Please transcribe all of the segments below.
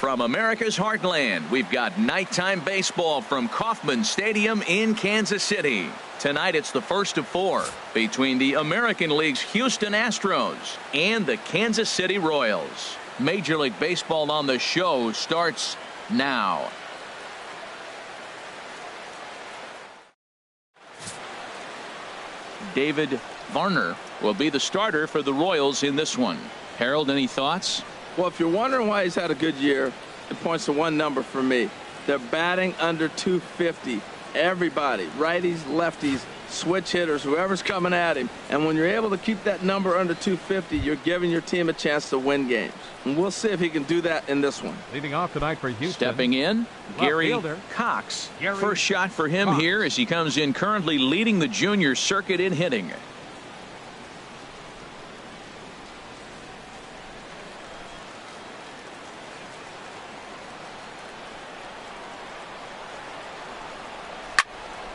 From America's heartland, we've got nighttime baseball from Kauffman Stadium in Kansas City. Tonight it's the first of 4 between the American League's Houston Astros and the Kansas City Royals. Major League Baseball on the show starts now. David Varner will be the starter for the Royals in this one. Harold, any thoughts? Well, if you're wondering why he's had a good year, it points to one number for me. They're batting under 250. Everybody, righties, lefties, switch hitters, whoever's coming at him. And when you're able to keep that number under 250, you're giving your team a chance to win games. And we'll see if he can do that in this one. Leading off tonight for Houston. Stepping in, Gary Cox. First shot for him here as he comes in currently leading the junior circuit in hitting.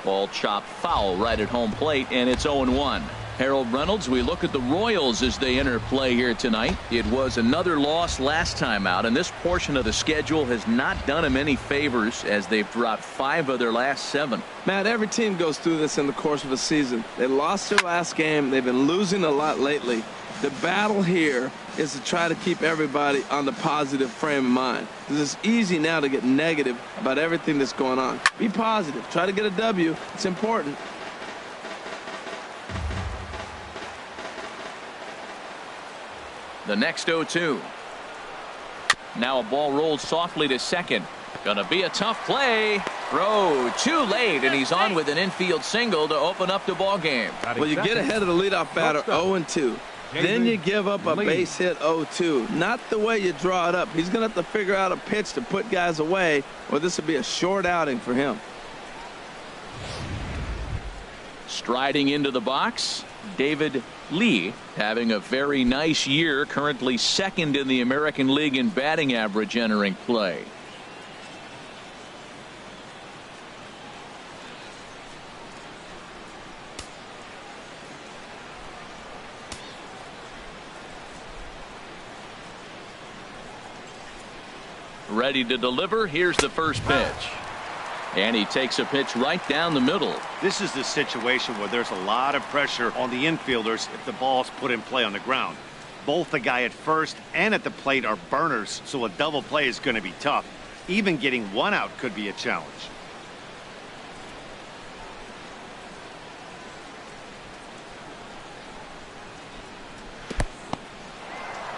Ball chopped foul right at home plate, and it's 0-1. Harold Reynolds, we look at the Royals as they enter play here tonight. It was another loss last time out, and this portion of the schedule has not done them any favors as they've dropped 5 of their last 7. Matt, every team goes through this in the course of a season. They lost their last game. They've been losing a lot lately. The battle here is to try to keep everybody on the positive frame of mind. It's easy now to get negative about everything that's going on. Be positive. Try to get a W. It's important. The next 0-2. Now a ball rolled softly to second. Gonna be a tough play. Throw too late, and he's on with an infield single to open up the ball game. Well, you get ahead of the leadoff batter 0-2. Then you give up a base hit 0-2. Not the way you draw it up. He's going to have to figure out a pitch to put guys away, or this will be a short outing for him. Striding into the box, David Lee, having a very nice year, currently second in the American League in batting average entering play. Ready to deliver. Here's the first pitch. And he takes a pitch right down the middle. This is the situation where there's a lot of pressure on the infielders if the ball's put in play on the ground. Both the guy at first and at the plate are burners, so a double play is going to be tough. Even getting one out could be a challenge.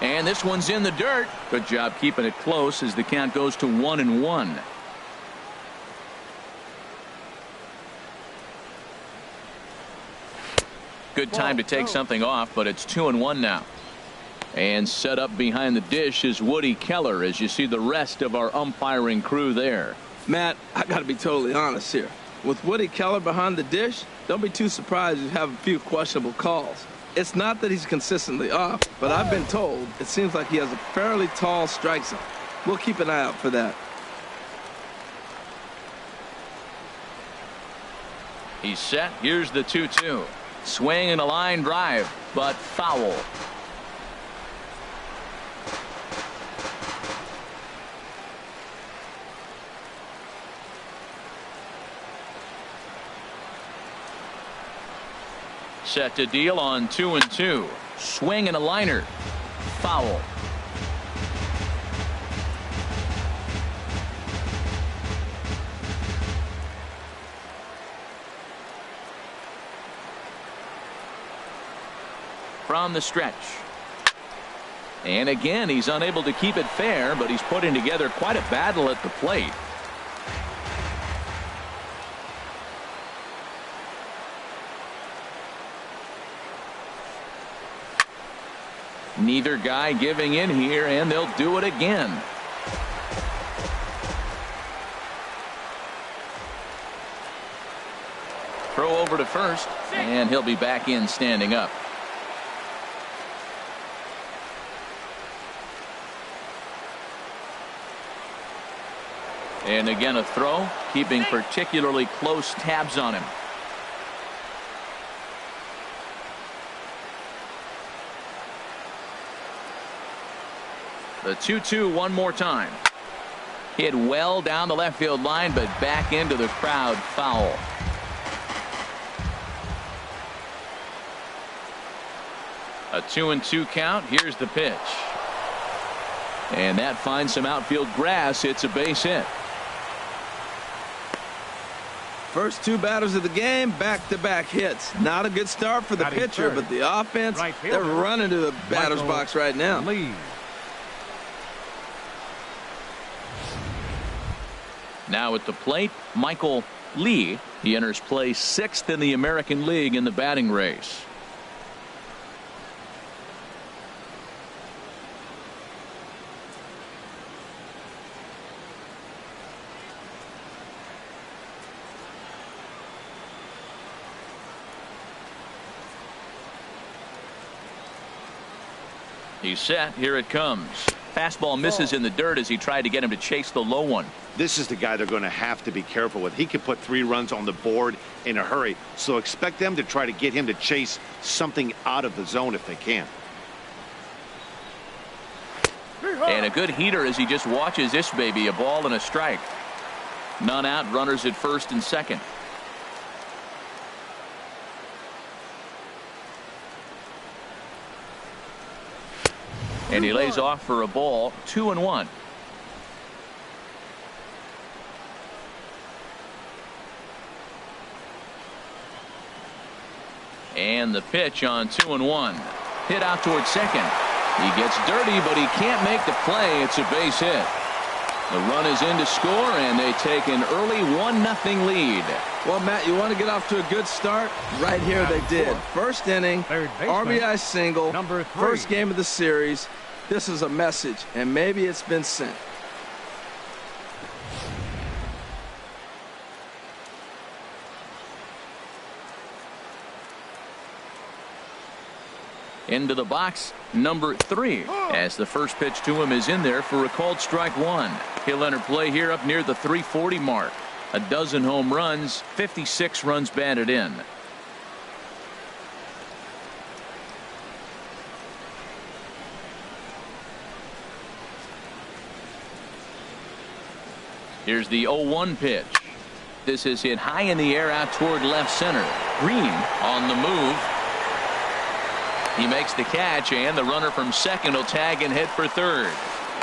And this one's in the dirt. Good job keeping it close as the count goes to 1-1. Good time to take something off, but it's 2-1 now. And set up behind the dish is Woody Keller as you see the rest of our umpiring crew there. Matt, I got to be totally honest here. With Woody Keller behind the dish, don't be too surprised if you have a few questionable calls. It's not that he's consistently off, but I've been told it seems like he has a fairly tall strike zone. We'll keep an eye out for that. He's set. Here's the 2-2. Swing and a line drive, but foul. Set to deal on 2-2. Swing and a liner. Foul. From the stretch. And again, he's unable to keep it fair, but he's putting together quite a battle at the plate. Neither guy giving in here, and they'll do it again. Throw over to first, and he'll be back in standing up. And again a throw, keeping particularly close tabs on him. The 2-2 one more time. Hit well down the left field line, but back into the crowd, foul. A 2-2 count. Here's the pitch. And that finds some outfield grass. It's a base hit. First two batters of the game, back-to-back hits. Not a good start for the pitcher, but the offense, they're running to the batter's box right now. Now at the plate, Michael Lee. He enters play 6th in the American League in the batting race. He's set. Here it comes. Fastball misses in the dirt as he tried to get him to chase the low one. This is the guy they're going to have to be careful with. He could put 3 runs on the board in a hurry, so expect them to try to get him to chase something out of the zone if they can. And a good heater as he just watches this baby. A ball and a strike. None out. Runners at first and second. And he lays off for a ball. 2-1. And the pitch on 2-1. Hit out towards second. He gets dirty, but he can't make the play. It's a base hit. The run is in to score, and they take an early 1-0 lead. Well, Matt, you want to get off to a good start? Right here they did. First inning, RBI single, first game of the series. This is a message, and maybe it's been sent. Into the box, number 3, as the first pitch to him is in there for a called strike 1. He'll enter play here up near the 340 mark. A dozen home runs, 56 runs batted in. Here's the 0-1 pitch. This is hit high in the air out toward left center. Green on the move. He makes the catch, and the runner from second will tag and hit for third.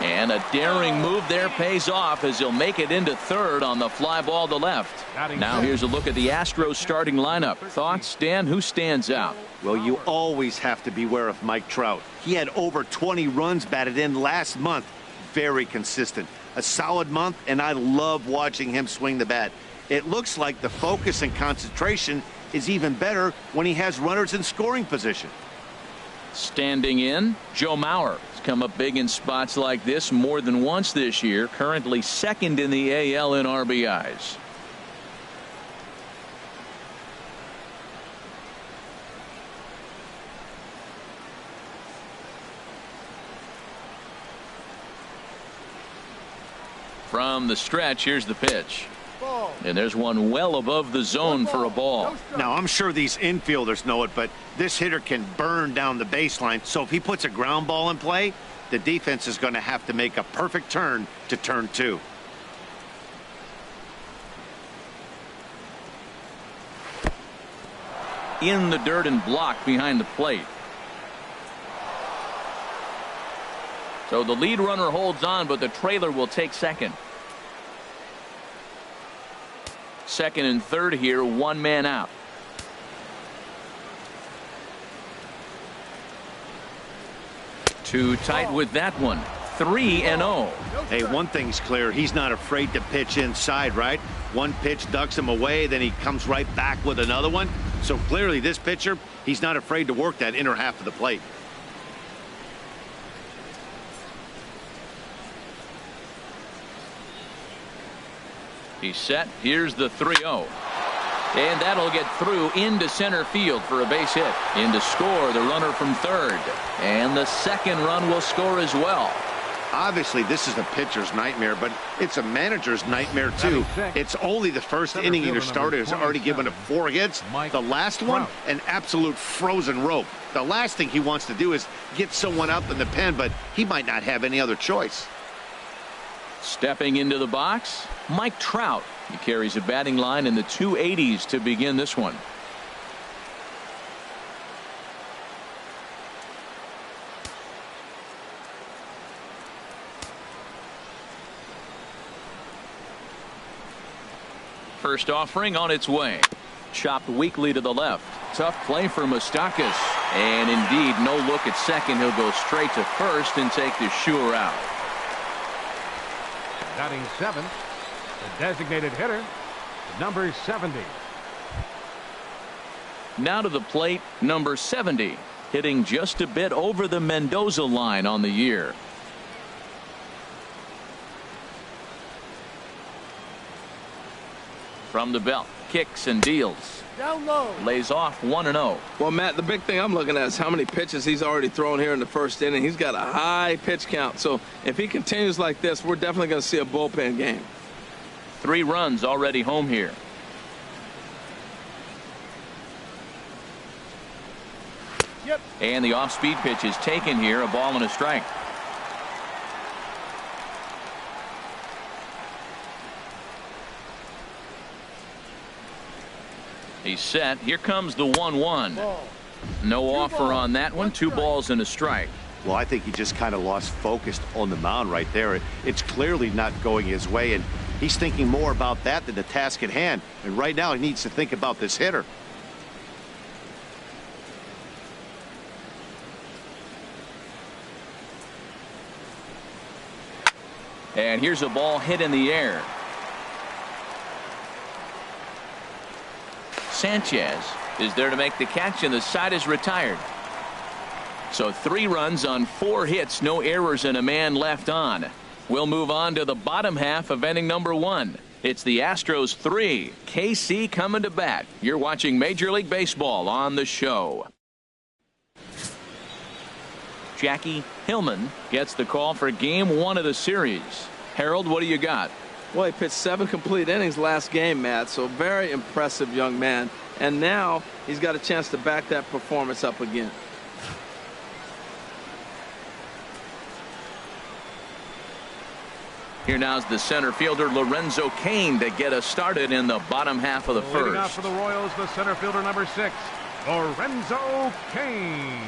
And a daring move there pays off as he'll make it into third on the fly ball to left. Now here's a look at the Astros starting lineup. Thoughts, Dan? Who stands out? Well, you always have to beware of Mike Trout. He had over 20 runs batted in last month. Very consistent. A solid month, and I love watching him swing the bat. It looks like the focus and concentration is even better when he has runners in scoring position. Standing in, Joe Mauer has come up big in spots like this more than once this year. Currently second in the AL in RBIs. From the stretch, here's the pitch. And there's one well above the zone for a ball. Now, I'm sure these infielders know it, but this hitter can burn down the baseline. So if he puts a ground ball in play, the defense is going to have to make a perfect turn to turn 2. In the dirt and blocked behind the plate. So the lead runner holds on, but the trailer will take second. Second and third here, 1 man out. Too tight with that one. 3-0. Hey, one thing's clear. He's not afraid to pitch inside, right? One pitch ducks him away, then he comes right back with another one. So clearly this pitcher, he's not afraid to work that inner half of the plate. He's set. Here's the 3-0. And that'll get through into center field for a base hit. In to score, the runner from third. And the second run will score as well. Obviously, this is a pitcher's nightmare, but it's a manager's nightmare, too. It's only the first inning your starter has already given up 4 hits. The last one, an absolute frozen rope. The last thing he wants to do is get someone up in the pen, but he might not have any other choice. Stepping into the box, Mike Trout. He carries a batting line in the 280s to begin this one. First offering on its way. Chopped weakly to the left. Tough play for Moustakas. And indeed, no look at second. He'll go straight to first and take the sure out. Batting seventh, the designated hitter, number 70. Now to the plate, number 70. Hitting just a bit over the Mendoza line on the year. From the belt, kicks and deals. Down low. Lays off 1-0. Well, Matt, the big thing I'm looking at is how many pitches he's already thrown here in the first inning. He's got a high pitch count. So if he continues like this, we're definitely going to see a bullpen game. 3 runs already home here. Yep. And the off-speed pitch is taken here. A ball and a strike. He's set. Here comes the 1-1. No offer on that one. 2 balls and a strike. Well, I think he just kind of lost focus on the mound right there. It's clearly not going his way, and he's thinking more about that than the task at hand. And right now he needs to think about this hitter. And here's a ball hit in the air. Sanchez is there to make the catch, and the side is retired. So 3 runs on 4 hits, no errors, and a man left on. We'll move on to the bottom half of inning number 1. It's the Astros 3, KC coming to bat. You're watching Major League Baseball on the show. Jackie Hillman gets the call for game 1 of the series. Harold, what do you got? Well, he pitched 7 complete innings last game, Matt, so very impressive young man. And now he's got a chance to back that performance up again. Here now's the center fielder Lorenzo Cain to get us started in the bottom half of the Leading off first. for the Royals, the center fielder, number 6, Lorenzo Cain.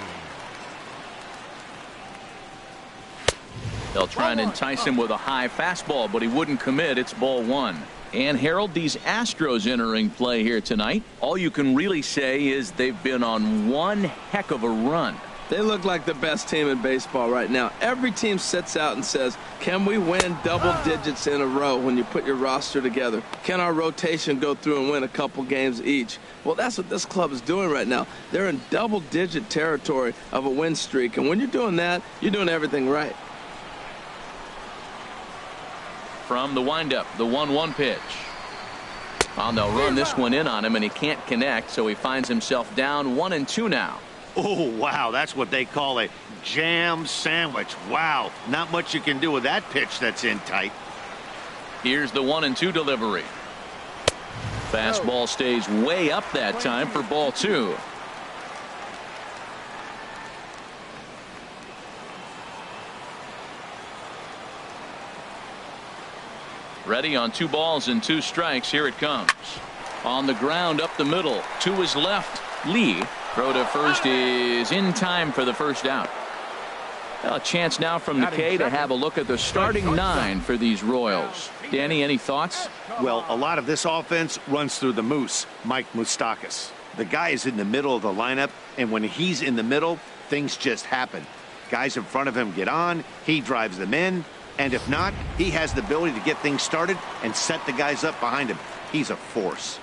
They'll try and entice him with a high fastball, but he wouldn't commit. It's ball 1. And Harold, these Astros entering play here tonight, all you can really say is they've been on one heck of a run. They look like the best team in baseball right now. Every team sits out and says, can we win double digits in a row when you put your roster together? Can our rotation go through and win a couple games each? Well, that's what this club is doing right now. They're in double-digit territory of a win streak. And when you're doing that, you're doing everything right. From the windup, the 1-1 pitch. Oh, they'll run this one in on him, and he can't connect, so he finds himself down 1-2 now. Oh, wow, that's what they call a jam sandwich. Wow, not much you can do with that pitch that's in tight. Here's the 1-2 delivery. Fastball stays way up that time for ball 2. Ready on 2 balls and 2 strikes. Here it comes. On the ground up the middle. To his left. Lee. Throw to first is in time for the first out. A chance now from McKay to have a look at the starting 9 for these Royals. Danny, any thoughts? Well, a lot of this offense runs through the Moose, Mike Moustakas. The guy is in the middle of the lineup, and when he's in the middle, things just happen. Guys in front of him get on, he drives them in, and if not, he has the ability to get things started and set the guys up behind him. He's a force.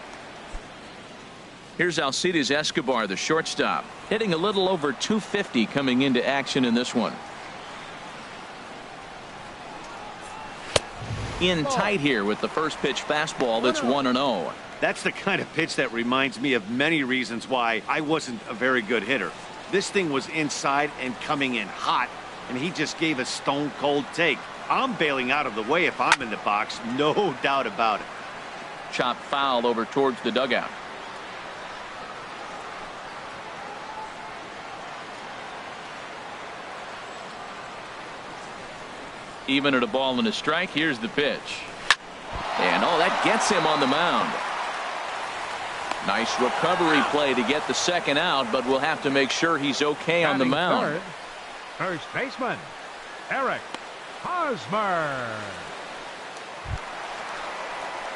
Here's Alcides Escobar, the shortstop, hitting a little over 250 coming into action in this one. In tight here with the first pitch fastball that's 1-0. That's the kind of pitch that reminds me of many reasons why I wasn't a very good hitter. This thing was inside and coming in hot, and he just gave a stone cold take. I'm bailing out of the way if I'm in the box, no doubt about it. Chopped foul over towards the dugout. Even at a ball and a strike, here's the pitch. And oh, that gets him on the mound. Nice recovery play to get the second out, but we'll have to make sure he's okay on the mound. First baseman, Eric Hosmer.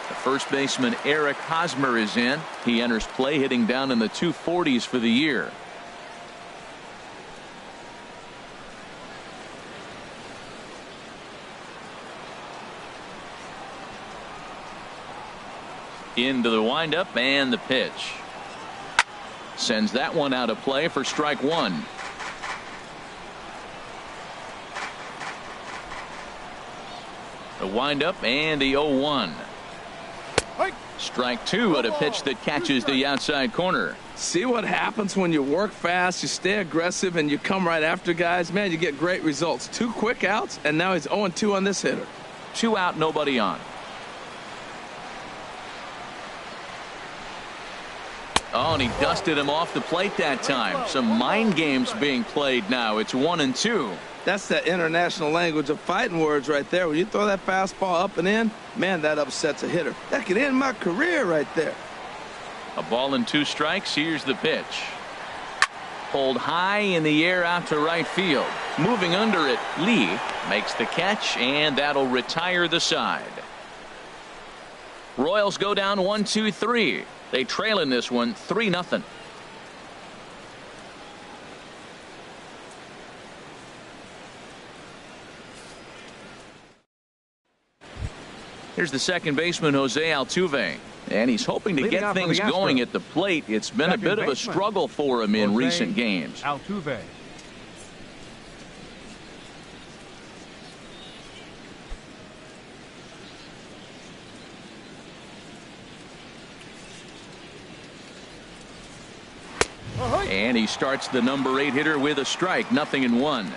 The first baseman, Eric Hosmer, is in. He enters play hitting down in the 240s for the year. Into the windup and the pitch. Sends that one out of play for strike one. The windup and the 0-1. Strike two at a pitch that catches the outside corner. See what happens when you work fast, you stay aggressive, and you come right after guys? Man, you get great results. 2 quick outs, and now he's 0-2 on this hitter. 2 out, nobody on. Oh, and he dusted him off the plate that time. Some mind games being played now. It's 1-2. That's that international language of fighting words right there. When you throw that fastball up and in, man, that upsets a hitter. That could end my career right there. A ball and 2 strikes. Here's the pitch. Pulled high in the air out to right field. Moving under it, Lee makes the catch, and that'll retire the side. Royals go down 1-2-3. They trail in this one 3-0. Here's the second baseman, Jose Altuve, and he's hoping to get things going at the plate. It's been a bit of a struggle for him in recent games. Altuve. And he starts the number 8 hitter with a strike. 0-1.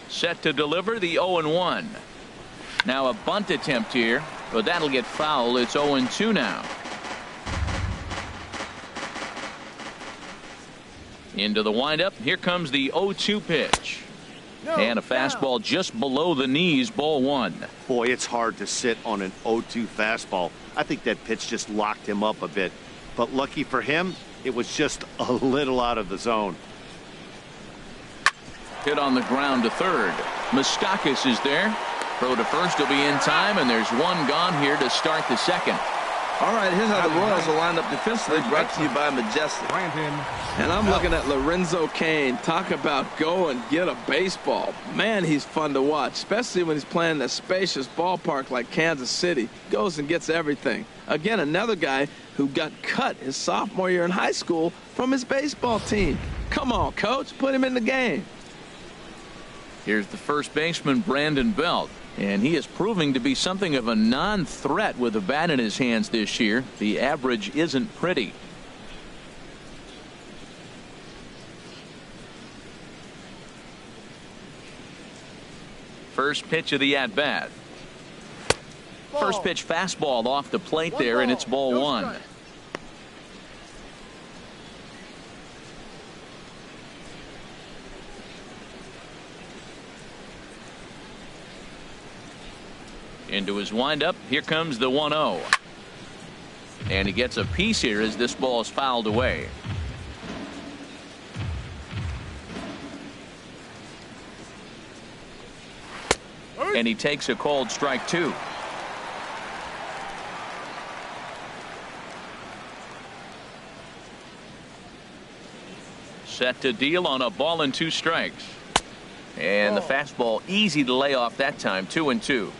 Set to deliver the 0-1. Now a bunt attempt here, but that'll get foul. It's 0-2 now. Into the windup. Here comes the 0-2 pitch. And a fastball just below the knees, ball 1. Boy, it's hard to sit on an 0-2 fastball. I think that pitch just locked him up a bit. But lucky for him, it was just a little out of the zone. Hit on the ground to third. Moustakas is there. Throw to first will be in time, and there's one gone here to start the second. All right, here's how the Royals will line up defensively, brought to you by Majestic. And I'm looking at Lorenzo Cain. Talk about go and get a baseball. Man, he's fun to watch, especially when he's playing in a spacious ballpark like Kansas City. Goes and gets everything. Again, another guy who got cut his sophomore year in high school from his baseball team. Come on, coach, put him in the game. Here's the first baseman, Brandon Belt. And he is proving to be something of a non-threat with a bat in his hands this year. The average isn't pretty. First pitch of the at-bat. First pitch fastball off the plate there, and it's ball 1. Into his windup. Here comes the 1-0. And he gets a piece here as this ball is fouled away. And he takes a called strike 2. Set to deal on a ball and 2 strikes. And the fastball easy to lay off that time. 2-2.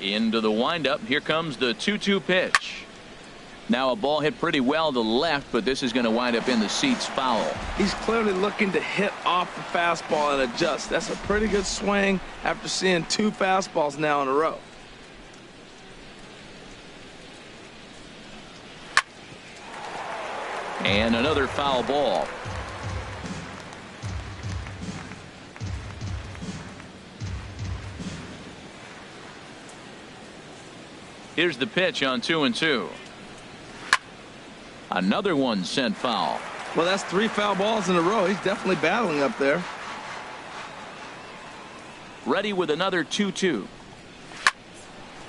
Into the windup. Here comes the 2-2 pitch. Now a ball hit pretty well to the left, but this is going to wind up in the seats foul. He's clearly looking to hit off the fastball and adjust. That's a pretty good swing after seeing 2 fastballs now in a row. And another foul ball. Here's the pitch on 2-2. Another one sent foul. Well, that's 3 foul balls in a row. He's definitely battling up there. Ready with another 2-2.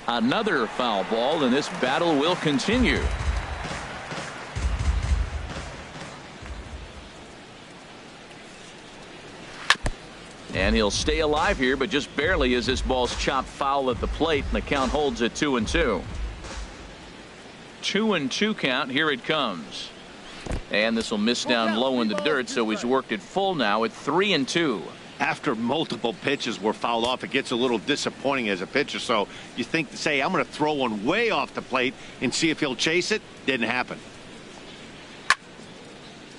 Another foul ball, and this battle will continue. And he'll stay alive here, but just barely as this ball's chopped foul at the plate, and the count holds at 2-2. 2-2 count. Here it comes. And this will miss down low in the dirt, so he's worked it full now at 3-2. After multiple pitches were fouled off, it gets a little disappointing as a pitcher. So you think to say, I'm going to throw one way off the plate and see if he'll chase it. Didn't happen.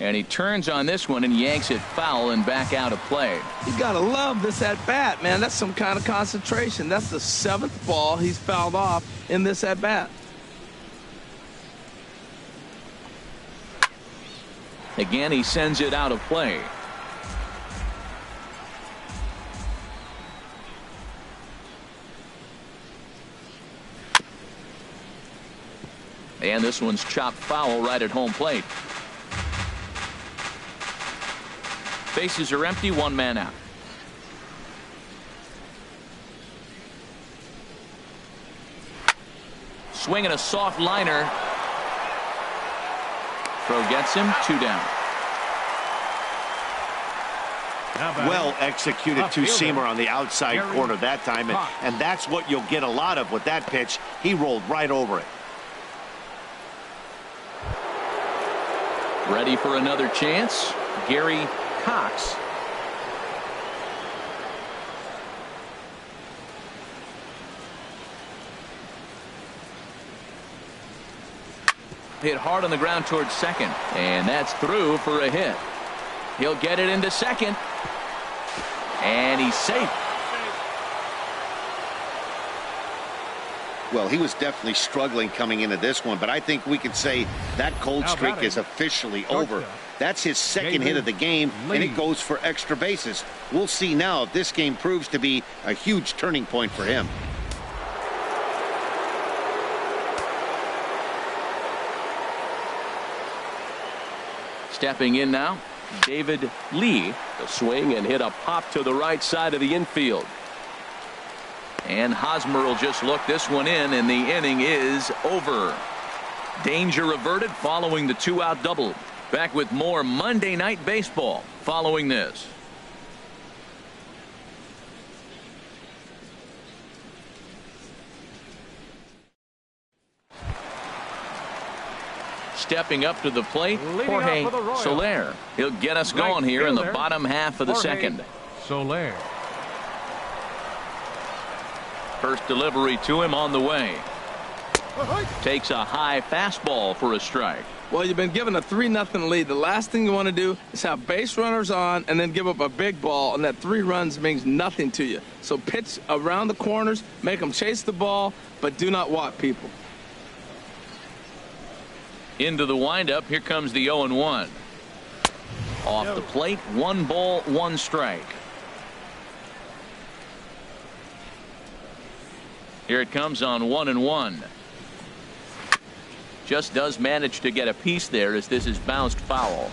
And he turns on this one and yanks it foul and back out of play. You got to love this at bat, man. That's some kind of concentration. That's the 7th ball he's fouled off in this at bat. Again, he sends it out of play. And this one's chopped foul right at home plate. Bases are empty, 1 man out. Swinging a soft liner. Throw gets him, 2 down. Well executed two-seamer on the outside corner that time, and that's what you'll get a lot of with that pitch. He rolled right over it. Ready for another chance. Gary Cox. Hit hard on the ground towards second, and that's through for a hit. He'll get it into second, and he's safe. Well, he was definitely struggling coming into this one, but I think we could say that cold streak is officially over. That's his second hit of the game, and it goes for extra bases. We'll see now if this game proves to be a huge turning point for him. Stepping in now, David Lee. The swing and hit a pop to the right side of the infield. And Hosmer will just look this one in, and the inning is over. Danger averted following the 2-out double. Back with more Monday Night Baseball following this. Stepping up to the plate, Jorge Soler. He'll get us going here in the bottom half of the second. Soler. First delivery to him on the way. Takes a high fastball for a strike. Well, you've been given a 3-0 lead. The last thing you want to do is have base runners on and then give up a big ball, and that 3 runs means nothing to you. So pitch around the corners, make them chase the ball, but do not walk people. Into the windup. Here comes the 0-1. Off the plate, 1 ball, 1 strike. Here it comes on 1-1. Just does manage to get a piece there as this is bounced foul.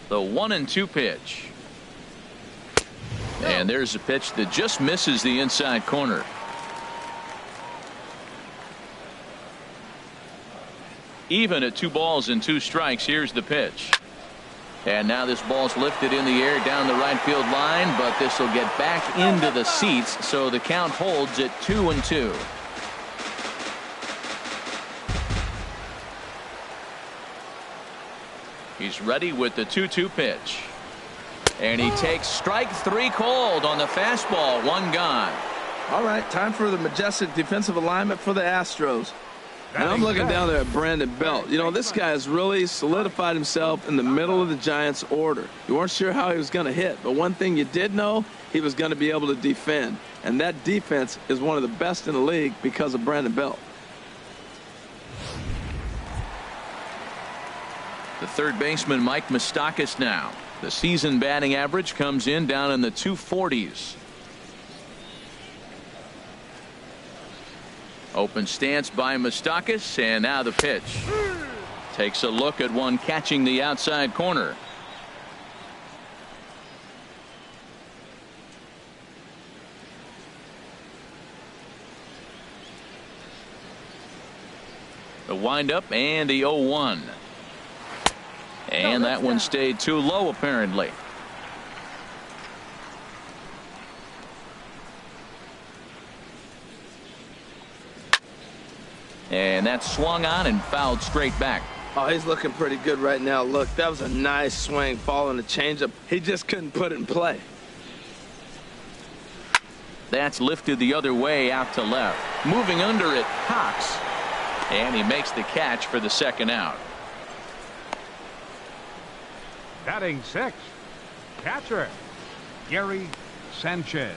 The 1-2 pitch. And there's a pitch that just misses the inside corner. Even at 2 balls and 2 strikes. Here's the pitch. And now this ball's lifted in the air down the right field line, but this will get back into the seats, so the count holds at 2-2. He's ready with the 2-2 pitch. And he takes strike 3 called on the fastball. 1 gone. All right, time for the majestic defensive alignment for the Astros. And I'm looking down there at Brandon Belt. You know, this guy has really solidified himself in the middle of the Giants' order. You weren't sure how he was going to hit, but one thing you did know, he was going to be able to defend. And that defense is one of the best in the league because of Brandon Belt. The third baseman, Mike Moustakas, now. The season batting average comes in down in the 240s. Open stance by Moustakas, and now the pitch. Takes a look at one catching the outside corner. The windup and the 0-1. And that one stayed too low apparently. And that's swung on and fouled straight back. Oh, he's looking pretty good right now. Look, that was a nice swing following the changeup. He just couldn't put it in play. That's lifted the other way out to left. Moving under it, Cox. And he makes the catch for the second out. Batting sixth, catcher, Gary Sanchez.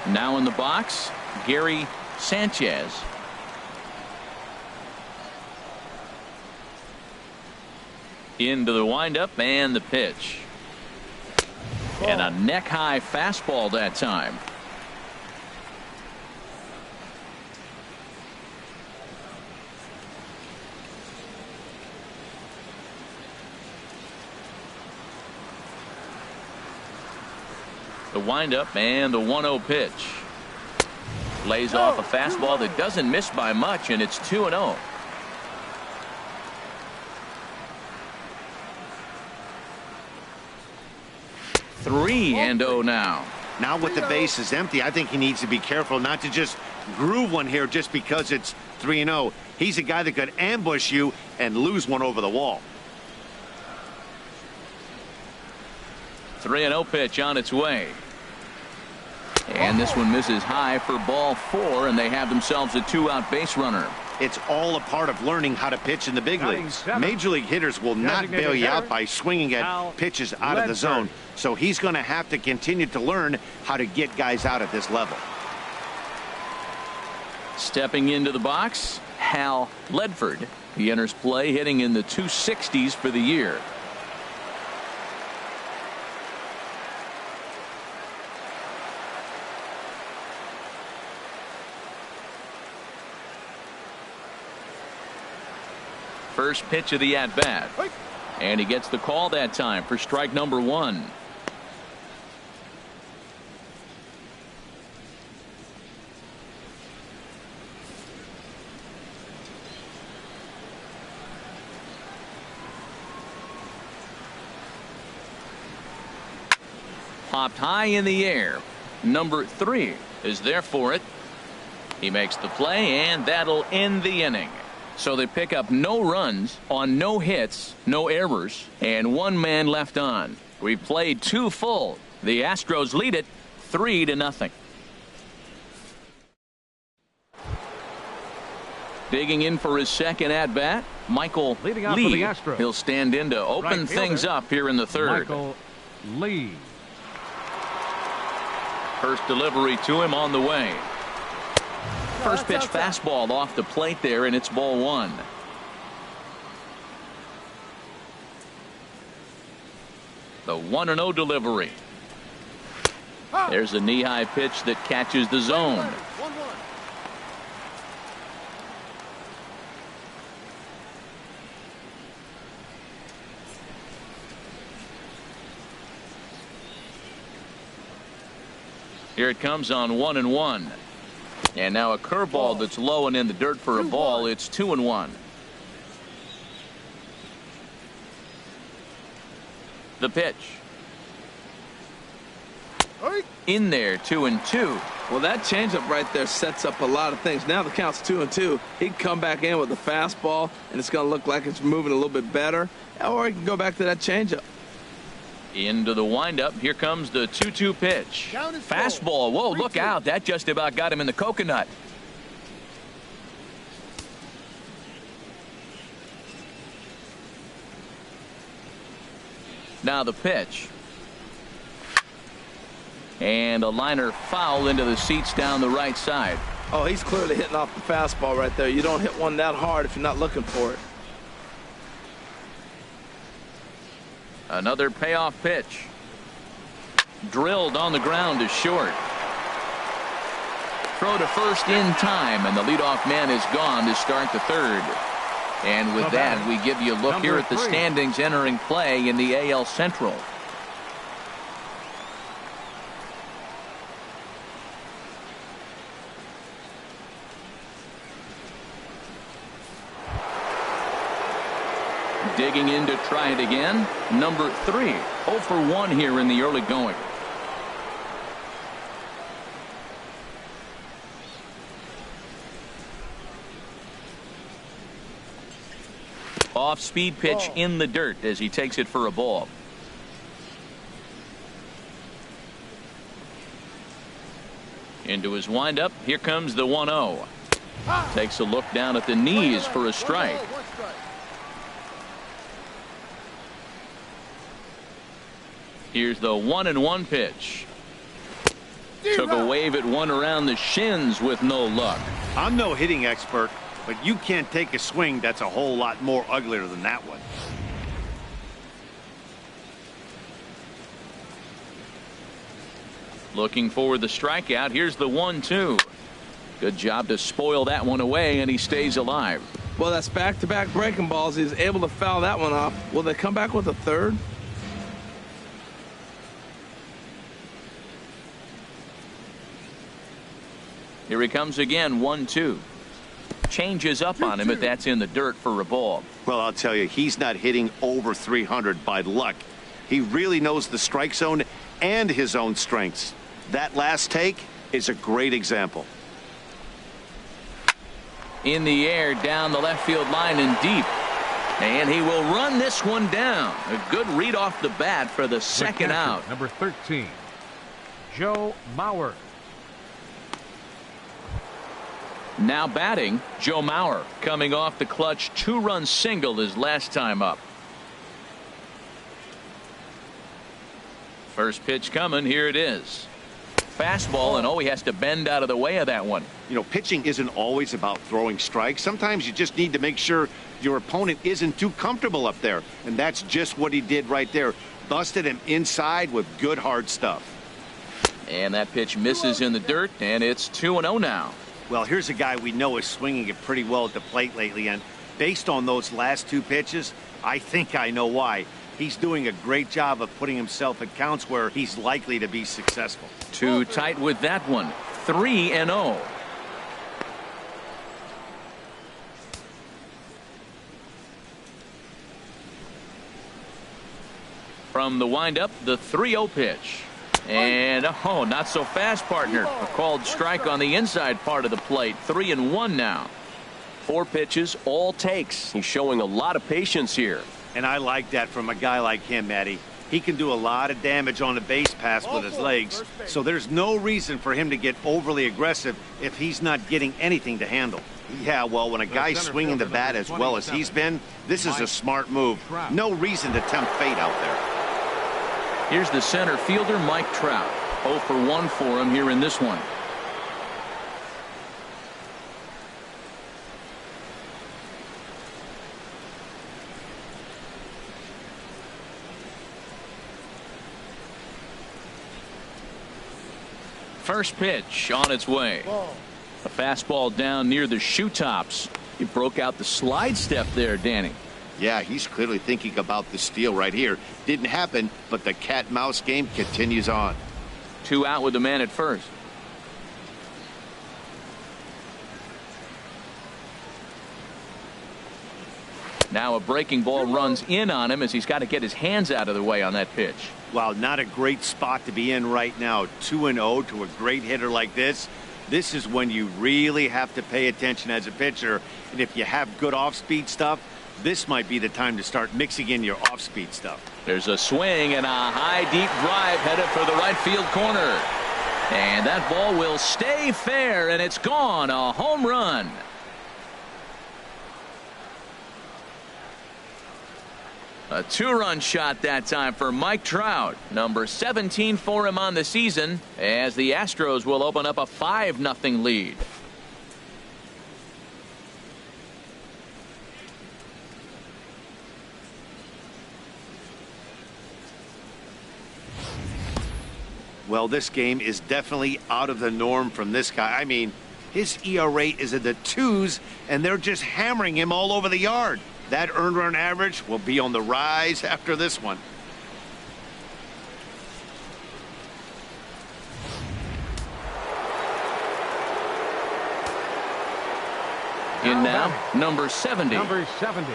Now in the box, Gary Sanchez. Into the windup and the pitch. And a neck-high fastball that time. The windup and the 1-0 pitch. Lays off a fastball that doesn't miss by much, and it's 2-0. Three and 0 now. Now with the bases empty, I think he needs to be careful not to just groove one here just because it's 3-0. He's a guy that could ambush you and lose one over the wall. 3-0 pitch on its way. And this one misses high for ball 4, and they have themselves a 2-out base runner. It's all a part of learning how to pitch in the big leagues. Major league hitters will not bail you out by swinging at pitches out of the zone. So he's going to have to continue to learn how to get guys out at this level. Stepping into the box, Hal Ledford. He enters play hitting in the 260s for the year. First pitch of the at-bat. And he gets the call that time for strike number 1. Popped high in the air. Number 3 is there for it. He makes the play, and that'll end the inning. So they pick up no runs on no hits, no errors, and 1 man left on. We played 2 full. The Astros lead it 3-0. Digging in for his second at bat, Michael Leading off for the Lee. Astros. He'll stand in to open Right things fielder, up here in the 3rd. Michael Lee. First delivery to him on the way. First pitch fastball off the plate there, and it's ball 1. The 1-0 delivery. There's a knee-high pitch that catches the zone. Here it comes on 1-1. And now a curveball that's low and in the dirt for a ball. It's 2-1. The pitch. In there, 2-2. Well, that changeup right there sets up a lot of things. Now the count's 2-2. He can come back in with the fastball, and it's going to look like it's moving a little bit better. Or he can go back to that changeup. Into the windup. Here comes the 2-2 pitch. Fastball. Whoa, look out. That just about got him in the coconut. Now the pitch. And a liner foul into the seats down the right side. Oh, he's clearly hitting off the fastball right there. You don't hit one that hard if you're not looking for it. Another payoff pitch. Drilled on the ground to short. Throw to first in time, and the leadoff man is gone to start the third. And with that, we give you a look here at the standings entering play in the AL Central. Digging in to try it again. Number 3. 0 for 1 here in the early going. Off-speed pitch in the dirt as he takes it for a ball. Into his windup. Here comes the 1-0. Takes a look down at the knees for a strike. Here's the 1-1 pitch. Took a wave at one around the shins with no luck. I'm no hitting expert, but you can't take a swing that's a whole lot more uglier than that one. Looking for the strikeout. Here's the 1-2. Good job to spoil that one away, and he stays alive. Well, that's back-to-back breaking balls. He's able to foul that one off. Will they come back with a third? Here he comes again. 1-2. Changes up on him, but that's in the dirt for a ball. Well, I'll tell you, he's not hitting over 300 by luck. He really knows the strike zone and his own strengths. That last take is a great example. In the air, down the left field line and deep. And he will run this one down. A good read off the bat for the second out. Number 13, Joe Mauer. Now batting, Joe Mauer, coming off the clutch 2-run single his last time up. First pitch coming. Here it is. Fastball, and he has to bend out of the way of that one. You know, pitching isn't always about throwing strikes. Sometimes you just need to make sure your opponent isn't too comfortable up there, and that's just what he did right there. Busted him inside with good hard stuff. And that pitch misses in the dirt, and it's 2-0 now. Well, here's a guy we know is swinging it pretty well at the plate lately, and based on those last two pitches, I think I know why. He's doing a great job of putting himself at counts where he's likely to be successful. Too tight with that one. 3-0. From the windup, the 3-0 pitch. And not so fast, partner. A called strike on the inside part of the plate. 3-1 now. 4 pitches, all takes. He's showing a lot of patience here. And I like that from a guy like him, Matty. He can do a lot of damage on the base pass with his legs, so there's no reason for him to get overly aggressive if he's not getting anything to handle. Yeah, well, when a guy's swinging the bat as well as he's been, this is a smart move. No reason to tempt fate out there. Here's the center fielder, Mike Trout. 0 for 1 for him here in this one. First pitch on its way. A fastball down near the shoe tops. He broke out the slide step there, Danny. Yeah, he's clearly thinking about the steal right here. Didn't happen, but the cat-mouse game continues on. 2 out with the man at first. Now a breaking ball runs in on him as he's got to get his hands out of the way on that pitch. Wow, not a great spot to be in right now. 2-0 to a great hitter like this. This is when you really have to pay attention as a pitcher. And if you have good off-speed stuff, this might be the time to start mixing in your off-speed stuff. There's a swing and a high deep drive headed for the right field corner. And that ball will stay fair, and it's gone. A home run. A 2-run shot that time for Mike Trout. Number 17 for him on the season, as the Astros will open up a 5-0 lead. Well, this game is definitely out of the norm from this guy. I mean, his ERA is in the 2s, and they're just hammering him all over the yard. That earned run average will be on the rise after this one. In now, number 70. Number 70.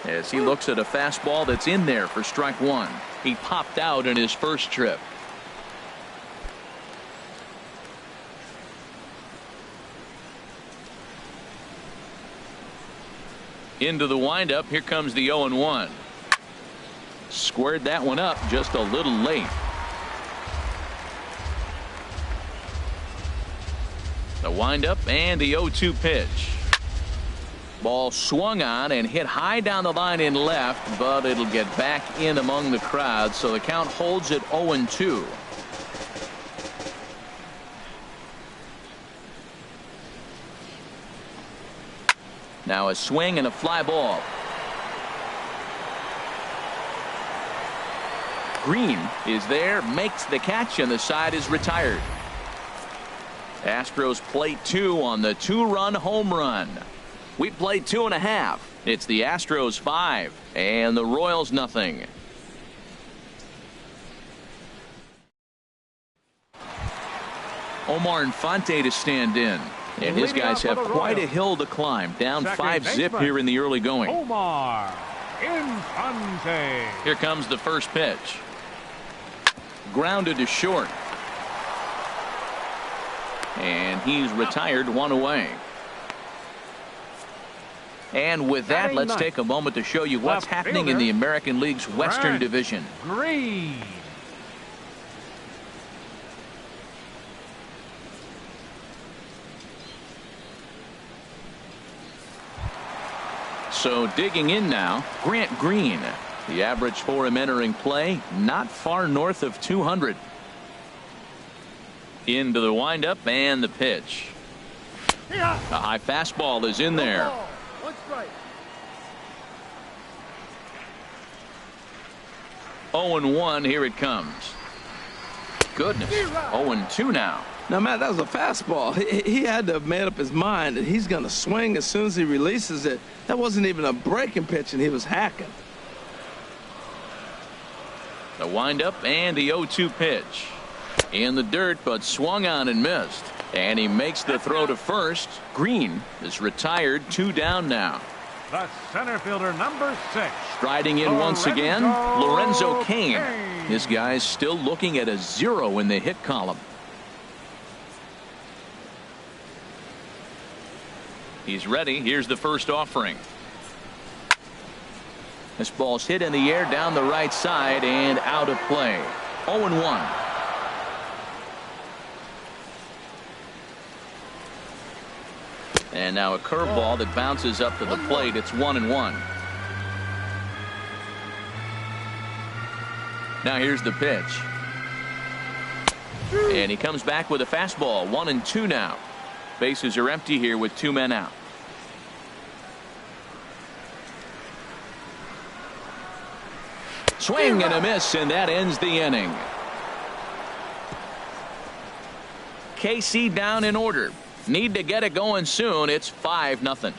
As he looks at a fastball that's in there for strike one. He popped out in his first trip. Into the windup. Here comes the 0-1. Squared that one up just a little late. The windup and the 0-2 pitch. Ball swung on and hit high down the line in left, but it'll get back in among the crowd, so the count holds at 0-2. Now a swing and a fly ball. Green is there, makes the catch, and the side is retired. Astros play 2 on the 2-run home run. We played 2.5. It's the Astros 5 and the Royals nothing. Omar Infante to stand in. And his guys have quite a hill to climb. Down 5-zip here in the early going. Omar Infante. Here comes the first pitch. Grounded to short. And he's retired, 1 away. And with that, let's take a moment to show you what's happening in the American League's Western Division. Green. So digging in now, Grant Green. The average for him entering play, not far north of 200. Into the windup and the pitch. A high fastball is in there. 0-1, here it comes. Goodness, 0-2 now. Now, Matt, that was a fastball. He had to have made up his mind that he's going to swing as soon as he releases it. That wasn't even a breaking pitch, and he was hacking. The windup and the 0-2 pitch. In the dirt, but swung on and missed. And he makes the throw to first. Green is retired, 2 down now. The center fielder, number 6. Striding in once again, Lorenzo Cain. His guy's still looking at a 0 in the hit column. He's ready. Here's the first offering. This ball's hit in the air down the right side and out of play. 0-1. And now a curveball that bounces up to the plate. It's 1-1. Now here's the pitch. And he comes back with a fastball. 1-2 now. Bases are empty here with 2 men out. Swing and a miss, and that ends the inning. KC down in order. Need to get it going soon. It's 5-0.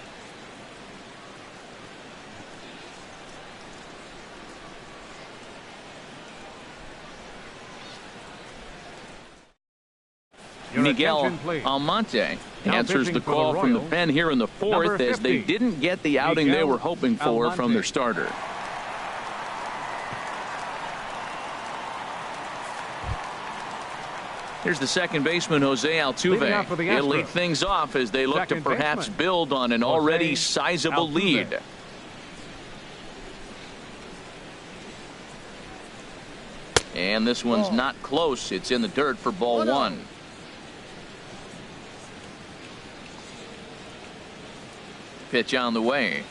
Miguel Almonte answers the call from the pen here in the 4th as they didn't get the outing they were hoping for from their starter. Here's the second baseman, Jose Altuve. He'll lead things off as they look to perhaps build on an already sizable lead. And this one's not close. It's in the dirt for ball 1. Pitch on the way.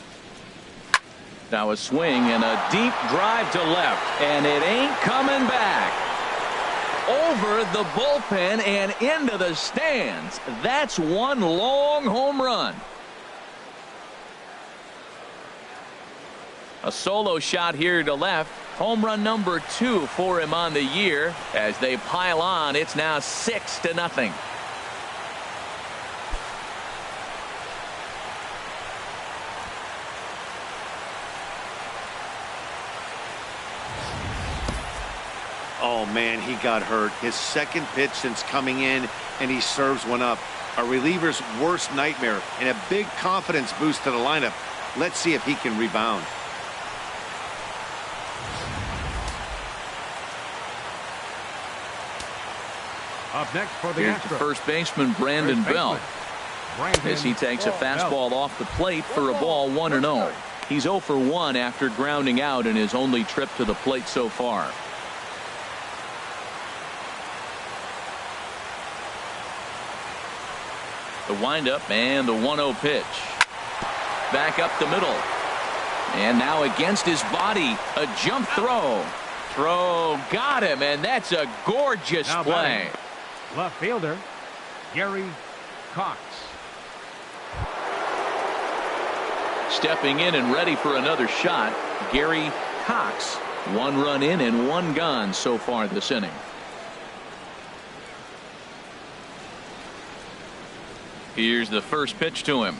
Now a swing and a deep drive to left, and it ain't coming back. Over the bullpen and into the stands. That's one long home run. A solo shot here to left. Home run number 2 for him on the year. As they pile on, it's now 6-0. Oh, man, he got hurt. His second pitch since coming in, and he serves one up. A reliever's worst nightmare and a big confidence boost to the lineup. Let's see if he can rebound. Up next for the Here's Astros, the first baseman, Brandon Belt, as he takes a fastball off the plate for a ball 1-0. He's 0 for 1 after grounding out in his only trip to the plate so far. The windup and the 1-0 pitch. Back up the middle. And now against his body, a jump throw. Throw got him, and that's a gorgeous Now play. batting, left fielder, Gary Cox. Stepping in and ready for another shot, Gary Cox. 1 run in and 1 gone so far this inning. Here's the first pitch to him.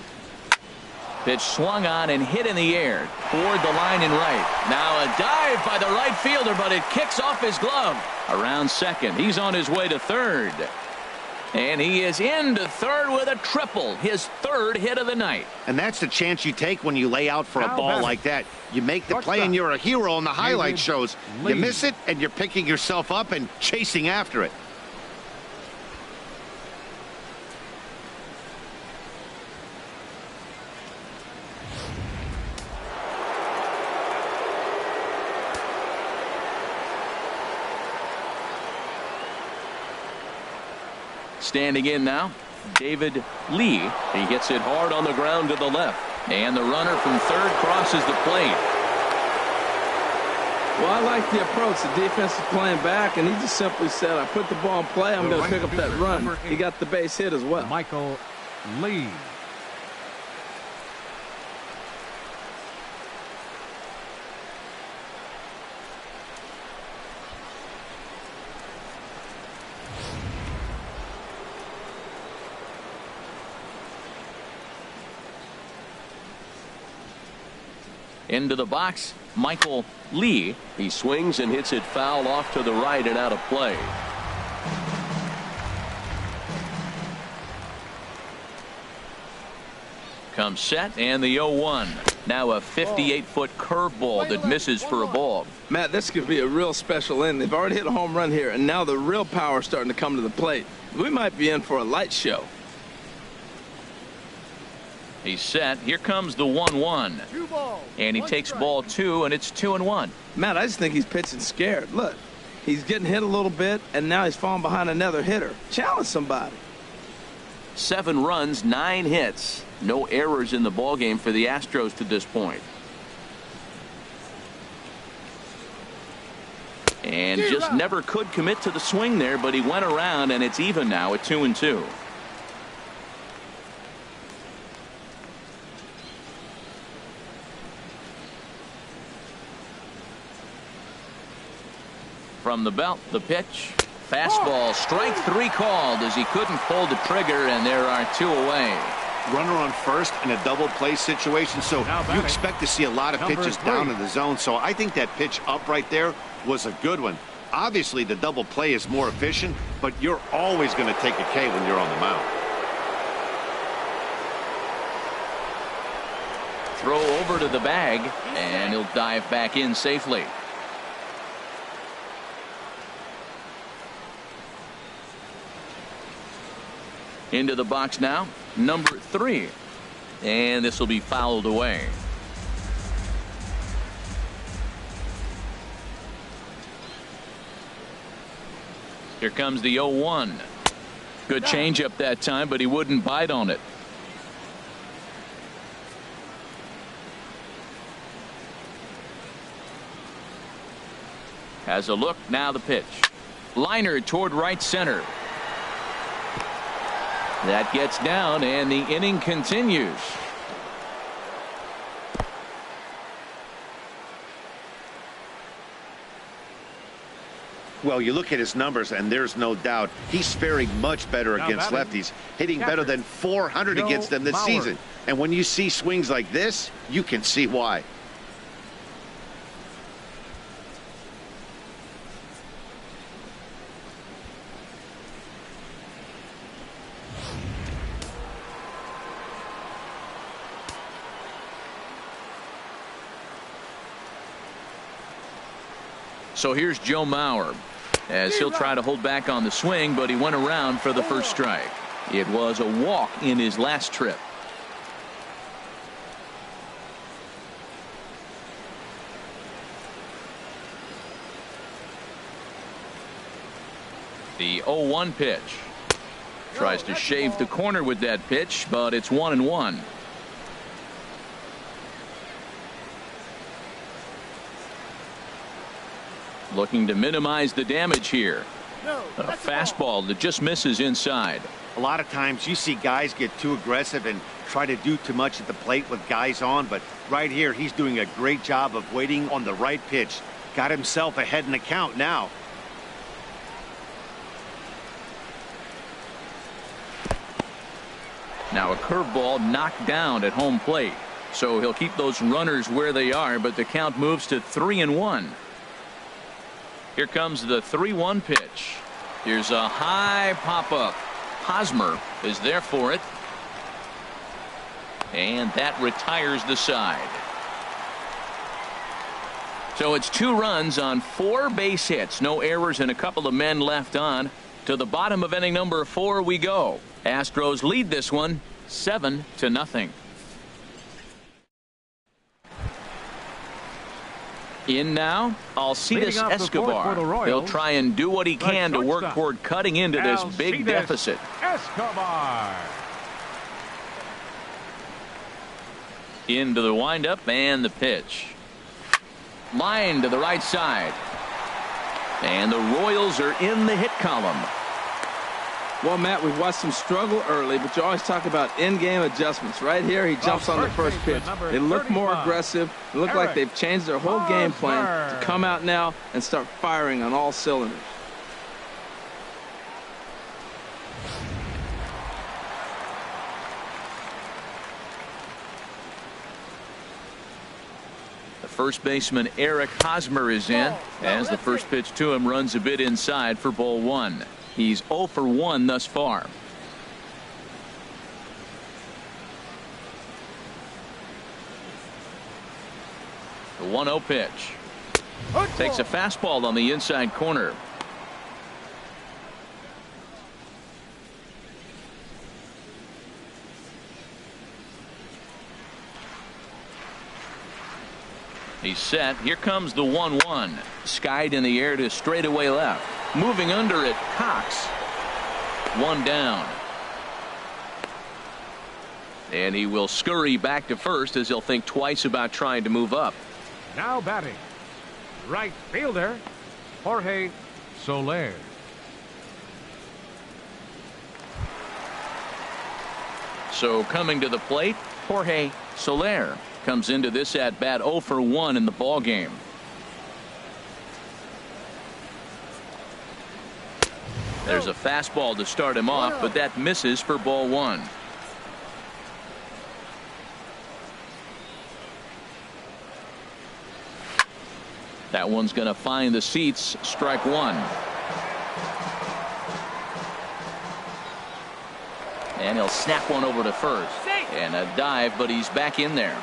Pitch swung on and hit in the air toward the line and right. Now a dive by the right fielder, but it kicks off his glove. Around second. He's on his way to third. And he is into third with a triple. His 3rd hit of the night. And that's the chance you take when you lay out for a Now ball batting, like that. You make the play shortstop, and you're a hero on the highlight David shows. You Lee. miss it and you're picking yourself up and chasing after it. Standing in now, David Lee. He hits it hard on the ground to the left. And the runner from third crosses the plate. Well, I like the approach. The defense is playing back, and he just simply said, I put the ball in play, I'm The going right to pick up that fielder, run. number He 8. got the base hit as well. Michael Lee. Into the box, Michael Lee. He swings and hits it foul off to the right and out of play. Comes set and the 0-1. Now a 58-foot curveball that misses for a ball. Matt, this could be a real special inning. They've already hit a home run here, and now the real power is starting to come to the plate. We might be in for a light show. He's set. Here comes the 1-1. And he takes ball 2, and it's 2-1. Matt, I just think he's pitching scared. Look, he's getting hit a little bit, and now he's falling behind another hitter. Challenge somebody. 7 runs, 9 hits. No errors in the ballgame for the Astros to this point. And just never could commit to the swing there, but he went around, and it's even now at 2-2. From the belt, the pitch. Fastball, strike 3 called as he couldn't pull the trigger, and there are 2 away. Runner on first in a double play situation, so Now you batting, expect to see a lot of number pitches 3. down in the zone. So I think that pitch up right there was a good one. Obviously, the double play is more efficient, but you're always going to take a K when you're on the mound. Throw over to the bag, and he'll dive back in safely. Into the box now, number 3. And this will be fouled away. Here comes the 0-1. Good changeup that time, but he wouldn't bite on it. Has a look, now the pitch. Liner toward right center. That gets down, and the inning continues. Well, you look at his numbers, and there's no doubt he's faring much better Now against batting, lefties, hitting catcher, better than 400 Joe against them this Mauer. season. And when you see swings like this, you can see why. So here's Joe Mauer, as he'll try to hold back on the swing, but he went around for the first strike. It was a walk in his last trip. The 0-1 pitch. Tries to shave the corner with that pitch, but it's 1-1. Looking to minimize the damage here. A fastball that just misses inside. A lot of times you see guys get too aggressive and try to do too much at the plate with guys on, but right here he's doing a great job of waiting on the right pitch. Got himself ahead in the count now. Now a curveball knocked down at home plate. So he'll keep those runners where they are, but the count moves to 3-1. Here comes the 3-1 pitch. Here's a high pop-up. Hosmer is there for it. And that retires the side. So it's 2 runs on 4 base hits. No errors and a couple of men left on. To the bottom of inning number 4 we go. Astros lead this one 7-0. In now, Alcides Escobar. He'll try and do what he can to work toward cutting into this big deficit. Escobar. Into the windup and the pitch. Line to the right side. And the Royals are in the hit column. Well, Matt, we've watched him struggle early, but you always talk about in-game adjustments. Right here, he jumps on the first pitch. They look more aggressive. It looked like they've changed their whole game plan to come out now and start firing on all cylinders. The first baseman Eric Hosmer is in, as the first pitch to him runs a bit inside for ball 1. He's 0 for 1 thus far. The 1-0 pitch. Takes a fastball on the inside corner. He's set. Here comes the 1-1. Skied in the air to straightaway left. Moving under it, Cox. 1 down. And he will scurry back to first as he'll think twice about trying to move up. Now batting, right fielder, Jorge Soler. So coming to the plate, Jorge Soler comes into this at bat 0 for 1 in the ball game. There's a fastball to start him off, but that misses for ball 1. That one's going to find the seats. Strike 1. And he'll snap one over to first. And a dive, but he's back in there.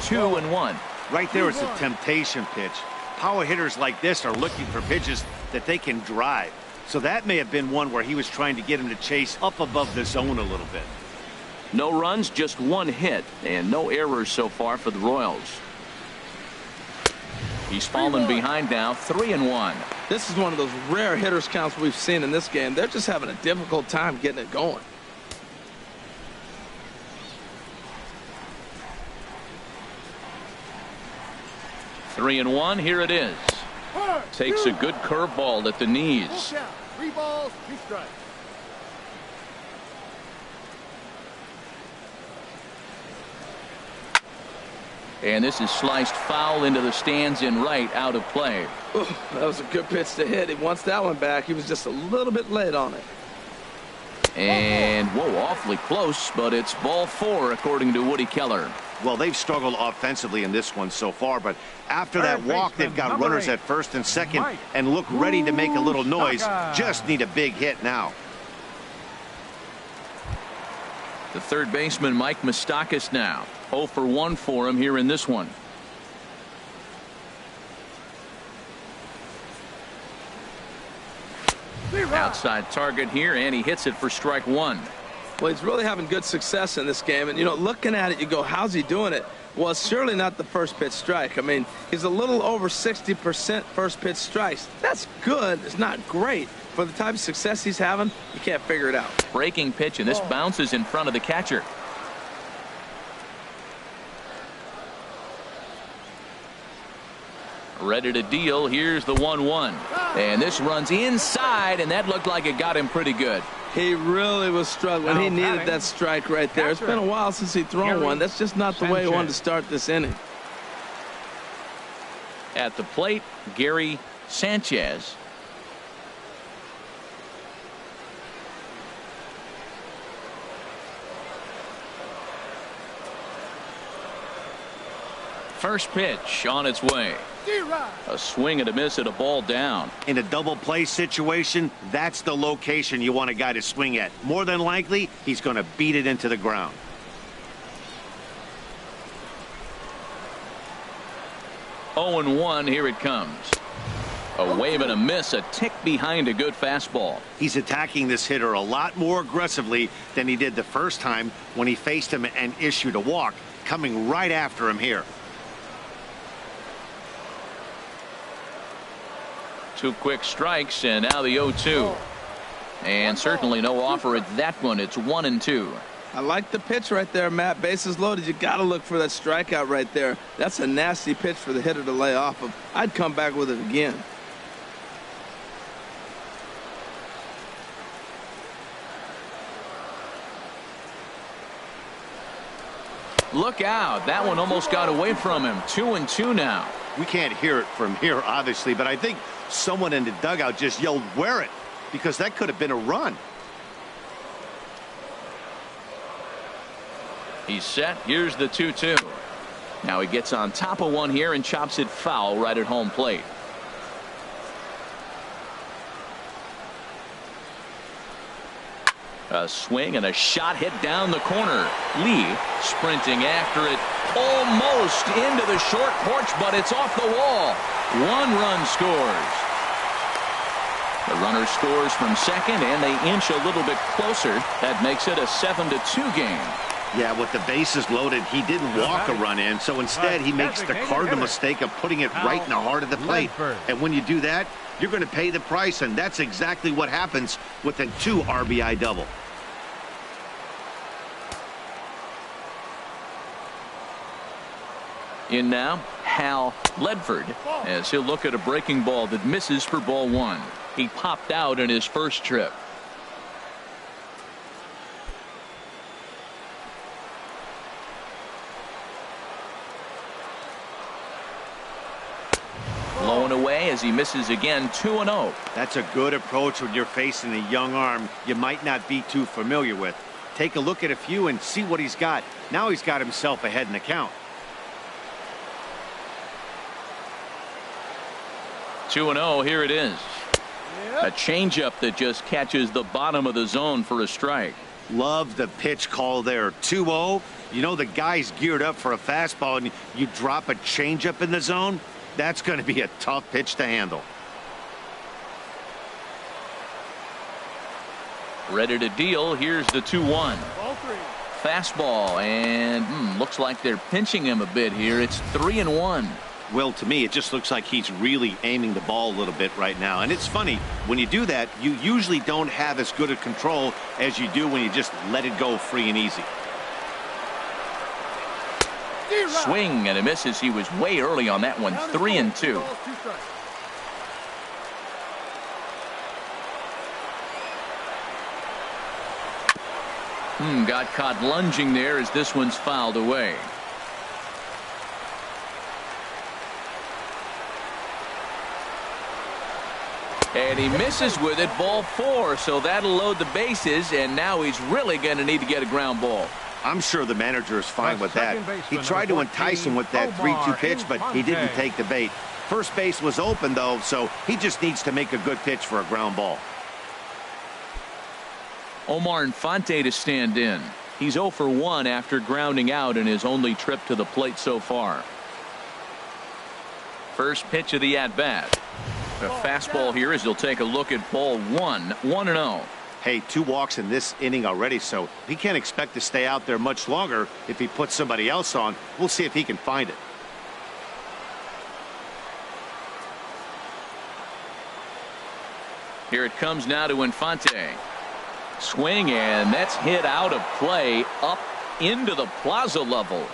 Two and 1. Right there is a temptation pitch. Power hitters like this are looking for pitches that they can drive. So that may have been one where he was trying to get him to chase up above the zone a little bit. No runs, just 1 hit, and no errors so far for the Royals. He's fallen behind now, 3 and 1. This is one of those rare hitters counts we've seen in this game. They're just having a difficult time getting it going. Three and 1. Here it is. Takes a good curveball at the knees. 3 balls, 2 strikes. And this is sliced foul into the stands in right, out of play. Ooh, that was a good pitch to hit. He wants that one back. He was just a little bit late on it. And, whoa, awfully close, but it's ball 4, according to Woody Keller. Well, they've struggled offensively in this one so far, but after that walk, they've got runners at first and second and look ready to make a little noise. Just need a big hit now. The third baseman, Mike Moustakas, now 0 for 1 for him here in this one. Outside target here, and he hits it for strike 1. Well, he's really having good success in this game. And, you know, looking at it, you go, how's he doing it? Well, it's surely not the first pitch strike. I mean, he's a little over 60% first pitch strikes. That's good. It's not great. For the type of success he's having, you can't figure it out. Breaking pitch, and this bounces in front of the catcher. Ready to deal. Here's the 1-1. And this runs inside, and that looked like it got him pretty good. He really was struggling. He needed that strike right there. It's been a while since he's thrown one. That's just not the way he wanted to start this inning. At the plate, Gary Sanchez. First pitch on its way. A swing and a miss at a ball down. In a double play situation, that's the location you want a guy to swing at. More than likely, he's going to beat it into the ground. Oh and 1, here it comes. A wave and a miss, a tick behind a good fastball. He's attacking this hitter a lot more aggressively than he did the first time when he faced him and issued a walk, coming right after him here. 2 quick strikes, and now the 0-2. And certainly no offer at that one. It's 1-2. I like the pitch right there, Matt. Bases loaded. You got to look for that strikeout right there. That's a nasty pitch for the hitter to lay off of. I'd come back with it again. Look out. That one almost got away from him. 2-2 now. We can't hear it from here, obviously, but I think someone in the dugout just yelled, "Wear it," because that could have been a run. He's set. Here's the 2-2. Now he gets on top of one here and chops it foul right at home plate. A swing and a shot hit down the corner. Lee sprinting after it almost into the short porch, but it's off the wall. 1 run scores. The runner scores from second, and they inch a little bit closer. That makes it a 7-2 game. Yeah, with the bases loaded, he didn't walk a run in, so instead he makes the cardinal mistake of putting it right in the heart of the plate. And when you do that, you're going to pay the price, and that's exactly what happens with a 2 RBI double. In now, Hal Ledford, as he'll look at a breaking ball that misses for ball 1. He popped out in his first trip. Blowing away as he misses again. 2-0. That's a good approach when you're facing a young arm you might not be too familiar with. Take a look at a few and see what he's got. Now he's got himself ahead in the count. 2-0, here it is. A changeup that just catches the bottom of the zone for a strike. Love the pitch call there. 2-0. You know the guy's geared up for a fastball, and you drop a changeup in the zone. That's going to be a tough pitch to handle. Ready to deal. Here's the 2-1. Fastball, and looks like they're pinching him a bit here. It's 3-1. Well, to me, it just looks like he's really aiming the ball a little bit right now. And it's funny, when you do that, you usually don't have as good a control as you do when you just let it go free and easy. Swing and a misses. He was way early on that one. 3-2. Got caught lunging there as this one's fouled away. And he misses with it, ball 4, so that'll load the bases, and now he's really going to need to get a ground ball. I'm sure the manager is fine with that. He tried to entice him with that 3-2 pitch, but he didn't take the bait. First base was open, though, so he just needs to make a good pitch for a ground ball. Omar Infante to stand in. He's 0 for 1 after grounding out in his only trip to the plate so far. First pitch of the at-bat. A fastball here as he'll take a look at ball 1, 1-0. Hey, 2 walks in this inning already, so he can't expect to stay out there much longer if he puts somebody else on. We'll see if he can find it. Here it comes now to Infante. Swing, and that's hit out of play up into the plaza level.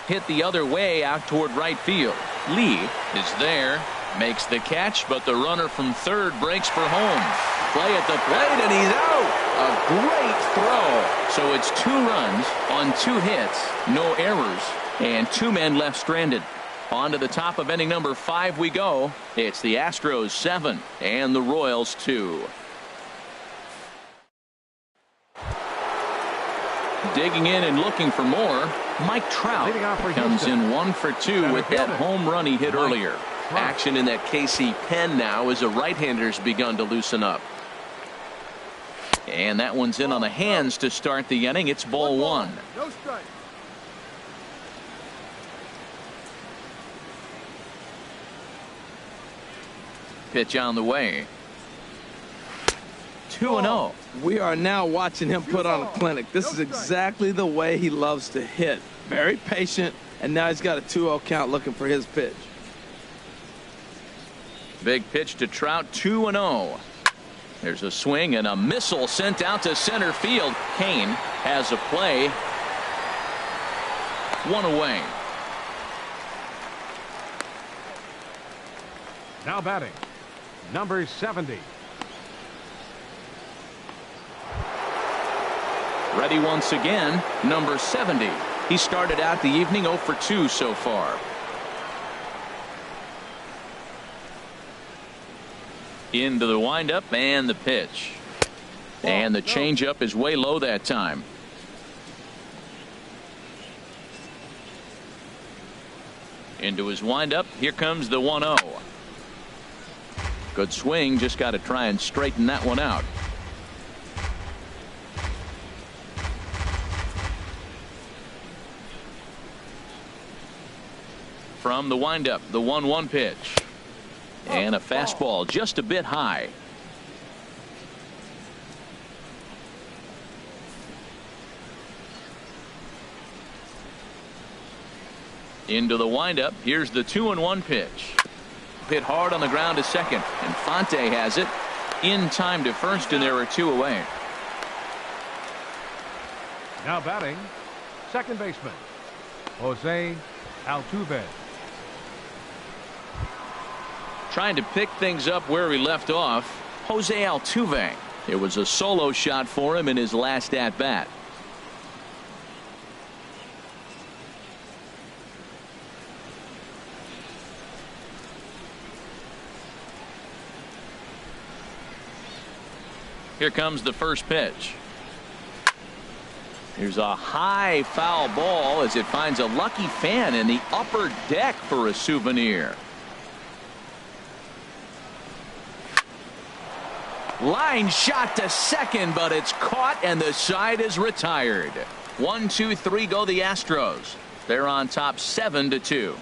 Hit the other way out toward right field. Lee is there, makes the catch, but the runner from third breaks for home. Play at the plate, and he's out. A great throw. So it's 2 runs on 2 hits, no errors, and 2 men left stranded. On to the top of inning number 5 we go. It's the Astros 7 and the Royals 2. Digging in and looking for more, Mike Trout comes in 1 for 2 with that home run he hit earlier. Action in that KC pen now as a right-hander's begun to loosen up. And that one's in on the hands to start the inning. It's ball 1. No strike. Pitch on the way. 2-0. We are now watching him put on a clinic. This is exactly the way he loves to hit. Very patient, and now he's got a 2-0 count looking for his pitch. Big pitch to Trout, 2-0. There's a swing and a missile sent out to center field. Kane has a play. 1 away. Now batting, number 70. Ready once again, number 70. He started out the evening 0 for 2 so far. Into the windup and the pitch. And the changeup is way low that time. Into his windup. Here comes the 1-0. Good swing. Just got to try and straighten that one out. From the windup, the 1-1 pitch. And a fastball just a bit high. Into the windup. Here's the 2-1 pitch. Hit hard on the ground to second. Infante has it in time to first, and there are 2 away. Now batting, second baseman, Jose Altuve. Trying to pick things up where he left off, Jose Altuve. It was a solo shot for him in his last at-bat. Here comes the first pitch. Here's a high foul ball as it finds a lucky fan in the upper deck for a souvenir. Line shot to second, but it's caught and the side is retired. 1, 2, 3 go the Astros. They're on top 7-2.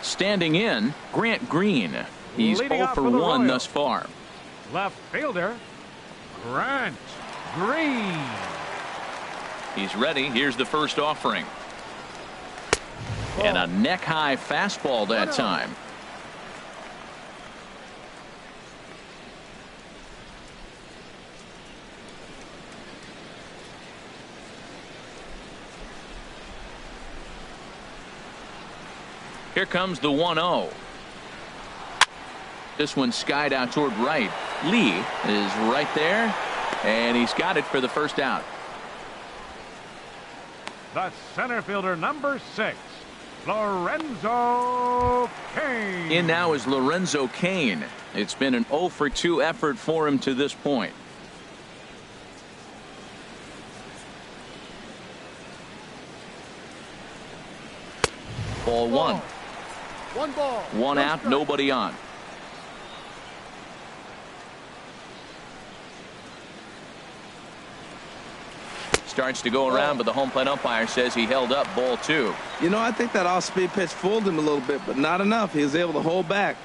Standing in, Grant Green. He's 0 for 1 thus far. Left fielder, Grant Green. He's ready. Here's the first offering. And a neck-high fastball that time. Here comes the 1-0. This one skied out toward right. Lee is right there, and he's got it for the first out. The center fielder, number 6, Lorenzo Cain. In now is Lorenzo Cain. It's been an 0 for 2 effort for him to this point. Ball 1. One ball. One out, strike. nobody on. Starts to go around, but the home plate umpire says he held up. Ball 2. You know, I think that off-speed pitch fooled him a little bit, but not enough. He was able to hold back.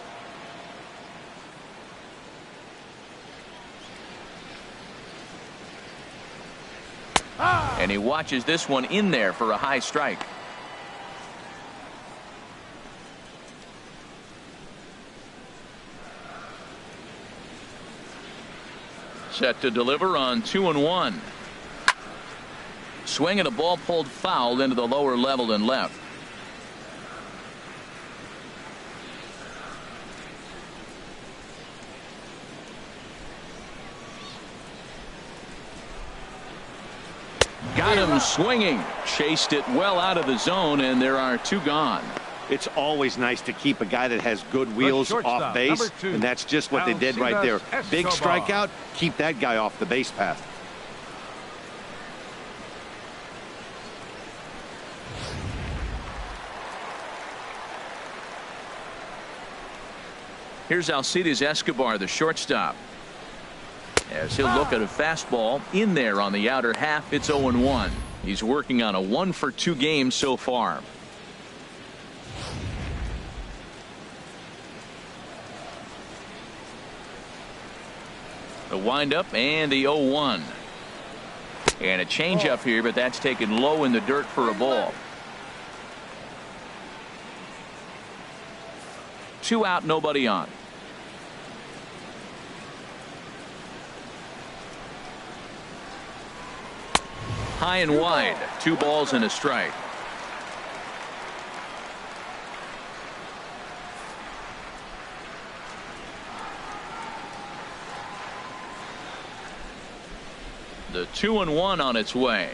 And he watches this one in there for a high strike. Set to deliver on 2-1. Swing and a ball pulled foul into the lower level and left. Got him swinging. Chased it well out of the zone, and there are 2 gone. It's always nice to keep a guy that has good wheels off base, number 2, and that's just what they did right there. Big Escobar. strikeout, keep that guy off the base path. Here's Alcides Escobar, the shortstop. As he'll look at a fastball in there on the outer half. It's 0-1. He's working on a 1 for 2 game so far. The windup and the 0-1. And a changeup here, but that's taken low in the dirt for a ball. 2 out, nobody on. High and wide. 2 balls and a strike. The 2-1 on its way.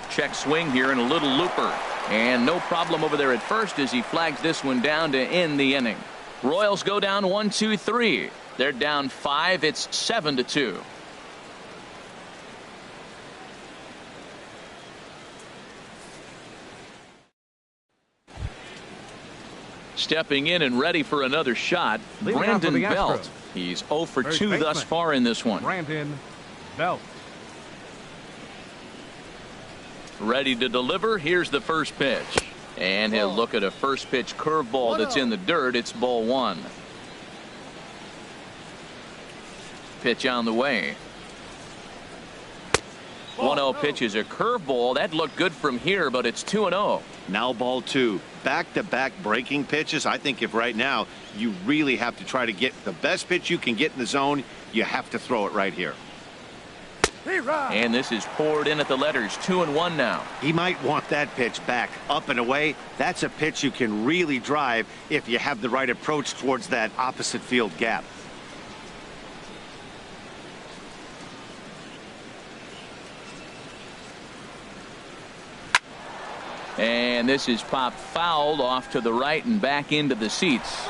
Check swing here and a little looper. And no problem over there at first as he flags this one down to end the inning. Royals go down 1-2-3. They're down 5. It's 7-2. Stepping in and ready for another shot, Leading off for Brandon the Belt. Astros. He's 0 for First 2 thus baseman, far in this one. Brandon Belt. Ready to deliver. Here's the first pitch. And he'll look at a first pitch curveball that's in the dirt. It's ball 1. Pitch on the way. 1-0 pitch is a curveball. That looked good from here, but it's 2-0. Now ball 2. Back-to-back breaking pitches. I think if right now you really have to try to get the best pitch you can get in the zone, you have to throw it right here. And this is poured in at the letters. 2-1 now. He might want that pitch back up and away. That's a pitch you can really drive if you have the right approach towards that opposite field gap. And this is popped fouled off to the right and back into the seats.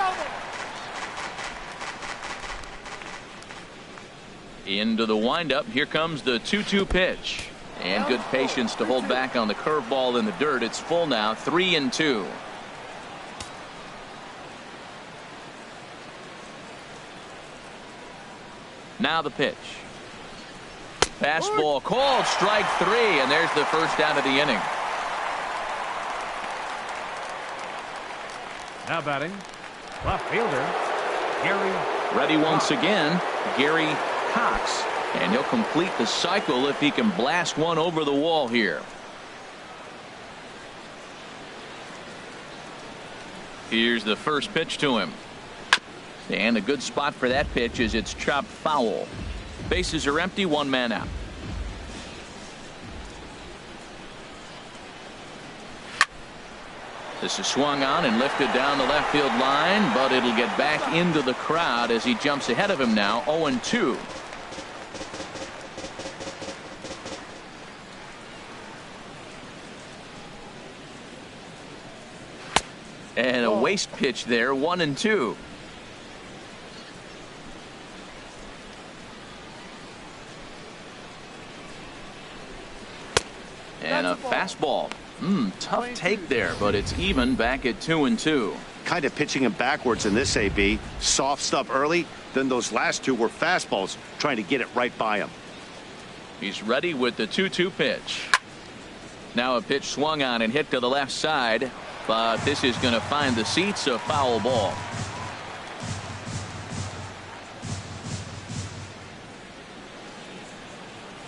Into the windup. Here comes the 2-2 pitch. And good patience to hold back on the curveball in the dirt. It's full now. 3-2. Now the pitch. Fastball called. Strike 3. And there's the first out of the inning. Now batting, left fielder, Gary. Ready once again, Gary Cox. And he'll complete the cycle if he can blast one over the wall here. Here's the first pitch to him. And a good spot for that pitch is it's chopped foul. Bases are empty, 1 man out. This is swung on and lifted down the left field line, but it'll get back into the crowd as he jumps ahead of him now, 0-2. And a waste pitch there, 1-2. And a fastball. Tough take there, but it's even back at 2-2. Kind of pitching him backwards in this AB. Soft stuff early, then those last two were fastballs, trying to get it right by him. He's ready with the 2-2 pitch. Now a pitch swung on and hit to the left side, but this is going to find the seats, a foul ball.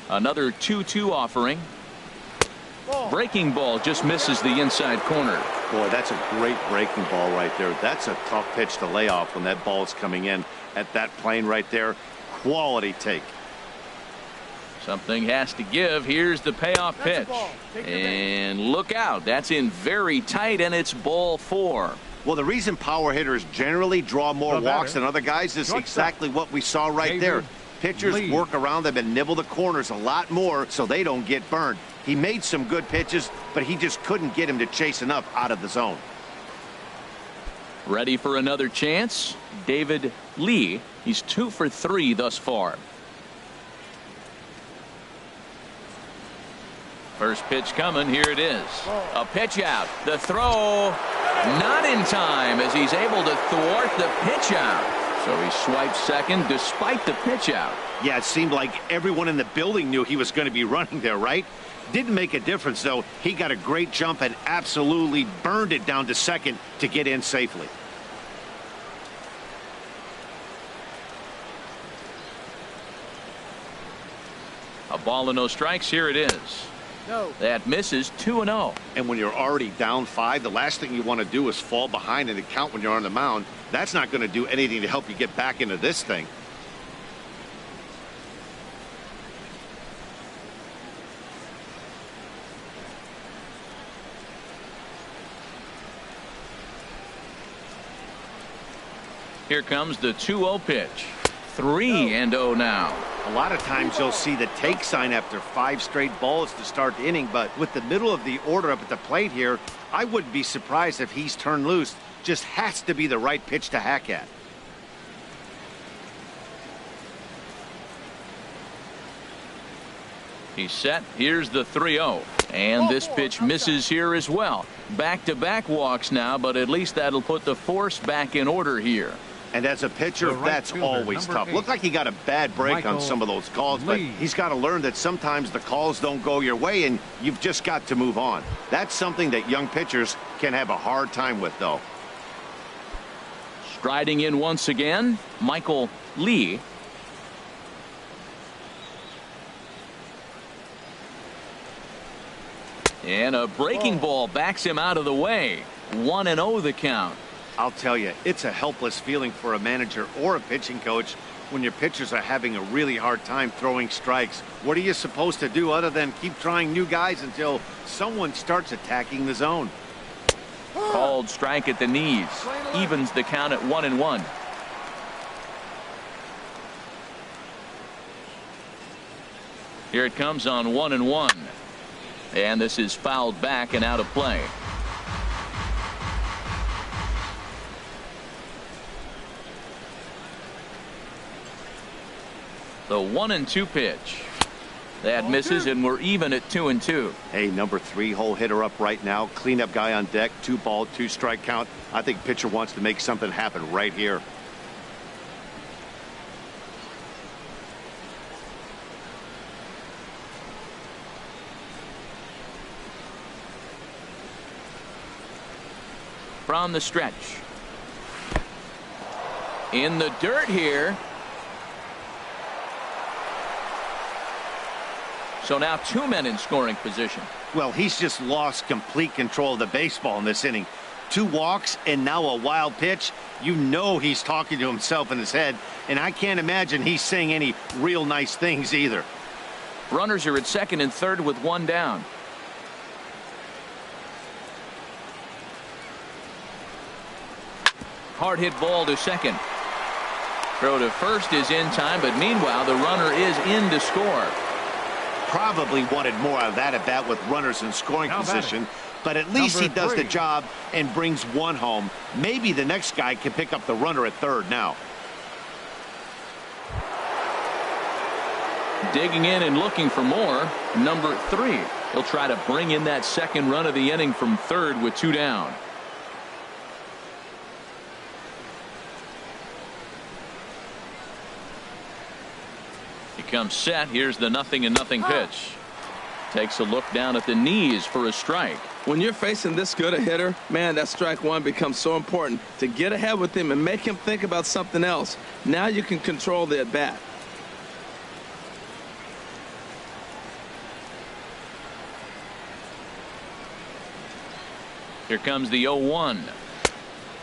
Another 2-2 offering. Breaking ball just misses the inside corner. Boy, that's a great breaking ball right there. That's a tough pitch to lay off when that ball is coming in at that plane right there. Quality take. Something has to give. Here's the payoff pitch. And look out. That's in very tight, and it's ball 4. Well, the reason power hitters generally draw more walks than other guys is exactly what we saw right there. Pitchers work around them and nibble the corners a lot more so they don't get burned. He made some good pitches, but he just couldn't get him to chase enough out of the zone. Ready for another chance? David Lee. He's 2 for 3 thus far. First pitch coming. Here it is. A pitch out. The throw not in time as he's able to thwart the pitch out. So he swipes second despite the pitch out. Yeah, it seemed like everyone in the building knew he was going to be running there, right? Didn't make a difference, though. He got a great jump and absolutely burned it down to second to get in safely. A ball and no strikes. Here it is. That misses, 2-0. And when you're already down 5, the last thing you want to do is fall behind in the count when you're on the mound. That's not going to do anything to help you get back into this thing. Here comes the 2-0 pitch. 3-0 now. A lot of times you'll see the take sign after 5 straight balls to start the inning, but with the middle of the order up at the plate here, I wouldn't be surprised if he's turned loose. Just has to be the right pitch to hack at. He's set. Here's the 3-0. And this pitch misses here as well. Back-to-back walks now, but at least that'll put the force back in order here. And as a pitcher, that's always tough. Looked like he got a bad break on some of those calls, but he's got to learn that sometimes the calls don't go your way, and you've just got to move on. That's something that young pitchers can have a hard time with, though. Striding in once again, Michael Lee. And a breaking ball backs him out of the way. 1-0 the count. I'll tell you, it's a helpless feeling for a manager or a pitching coach when your pitchers are having a really hard time throwing strikes. What are you supposed to do other than keep trying new guys until someone starts attacking the zone? Called strike at the knees. Evens the count at 1-1. Here it comes on 1-1. And this is fouled back and out of play. The 1-2 pitch. That misses, and we're even at 2-2. Hey, number 3 hole hitter up right now. Cleanup guy on deck. 2-ball, 2-strike count. I think pitcher wants to make something happen right here. From the stretch. In the dirt here. So now 2 men in scoring position. Well, he's just lost complete control of the baseball in this inning. 2 walks and now a wild pitch. You know he's talking to himself in his head, and I can't imagine he's saying any real nice things either. Runners are at second and third with 1 down. Hard hit ball to second. Throw to first is in time, but meanwhile the runner is in to score. Probably wanted more out of that at bat with runners in scoring position, but at least he does the job and brings one home. Maybe the next guy can pick up the runner at third now. Digging in and looking for more, number 3. He'll try to bring in that second run of the inning from third with 2 down. He comes set. Here's the 0-0 pitch. Takes a look down at the knees for a strike. When you're facing this good a hitter, man, that strike one becomes so important to get ahead with him and make him think about something else. Now you can control the at bat. Here comes the 0-1.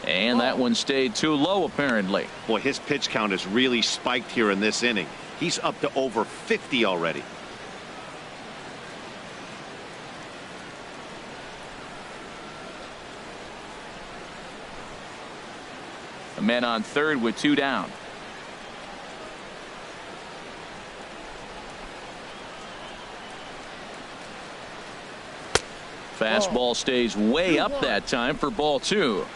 And that one stayed too low, apparently. Boy, his pitch count has really spiked here in this inning. He's up to over 50 already. A man on third with 2 down. Fastball stays way up that time for ball 2.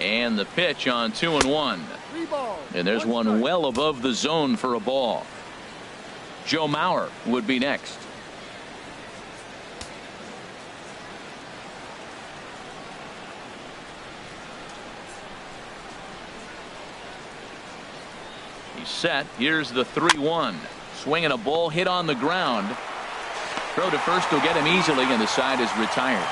And the pitch on 2-1. And there's one well above the zone for a ball. Joe Mauer would be next. He's set. Here's the 3-1. Swinging a ball hit on the ground. Throw to first will get him easily, and the side is retired.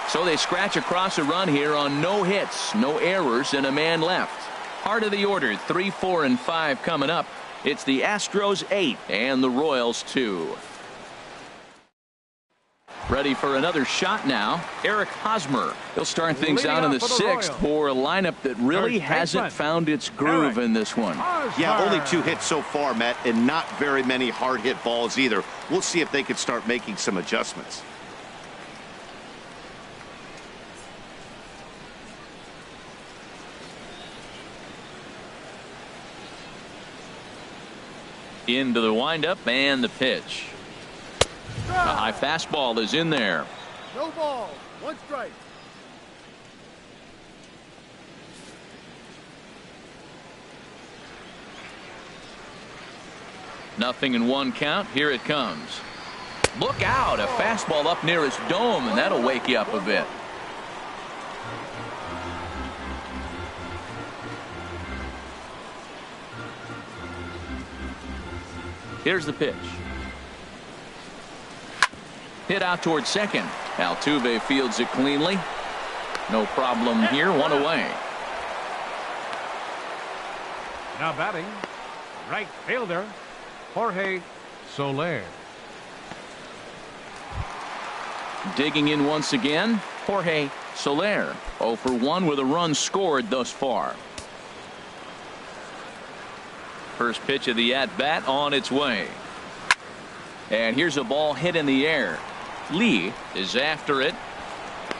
So they scratch across a run here on no hits, no errors, and a man left. Heart of the order, 3, 4, and 5 coming up. It's the Astros 8 and the Royals 2. Ready for another shot now. Eric Hosmer. He'll start things out in the 6th for a lineup that really hasn't found its groove in this one. Yeah, only 2 hits so far, Matt, and not very many hard hit balls either. We'll see if they can start making some adjustments. Into the windup and the pitch. A high fastball is in there. No ball. 1 strike. Nothing in 1 count. Here it comes. Look out. A fastball up near his dome, and that'll wake you up a bit. Here's the pitch. Hit out towards second. Altuve fields it cleanly. No problem here. 1 away. Now batting, right fielder, Jorge Soler. Digging in once again, Jorge Soler. 0 for 1 with a run scored thus far. First pitch of the at-bat on its way. And here's a ball hit in the air. Lee is after it.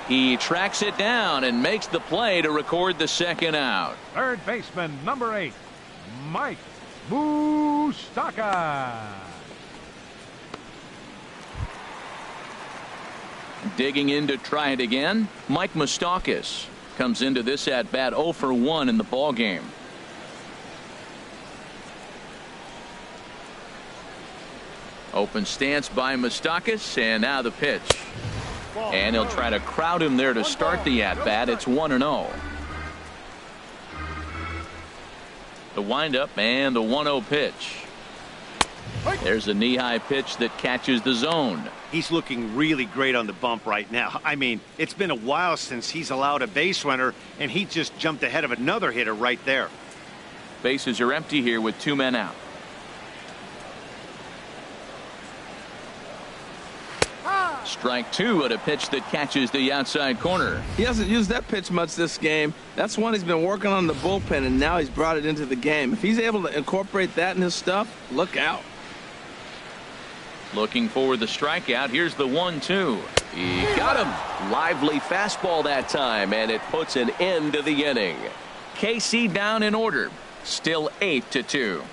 He tracks it down and makes the play to record the second out. Third baseman, number 8, Mike Moustakas. Digging in to try it again. Mike Moustakas comes into this at-bat 0 for 1 in the ball game. Open stance by Moustakas, and now the pitch. And he'll try to crowd him there to start the at-bat. It's 1-0. The windup and the 1-0 pitch. There's a knee-high pitch that catches the zone. He's looking really great on the bump right now. I mean, it's been a while since he's allowed a base runner, and he just jumped ahead of another hitter right there. Bases are empty here with 2 men out. Strike two at a pitch that catches the outside corner. He hasn't used that pitch much this game. That's one he's been working on the bullpen, and now he's brought it into the game. If he's able to incorporate that in his stuff, look out. Looking for the strikeout. Here's the 1-2. He got him. Lively fastball that time, and it puts an end to the inning. KC down in order. Still 8-2.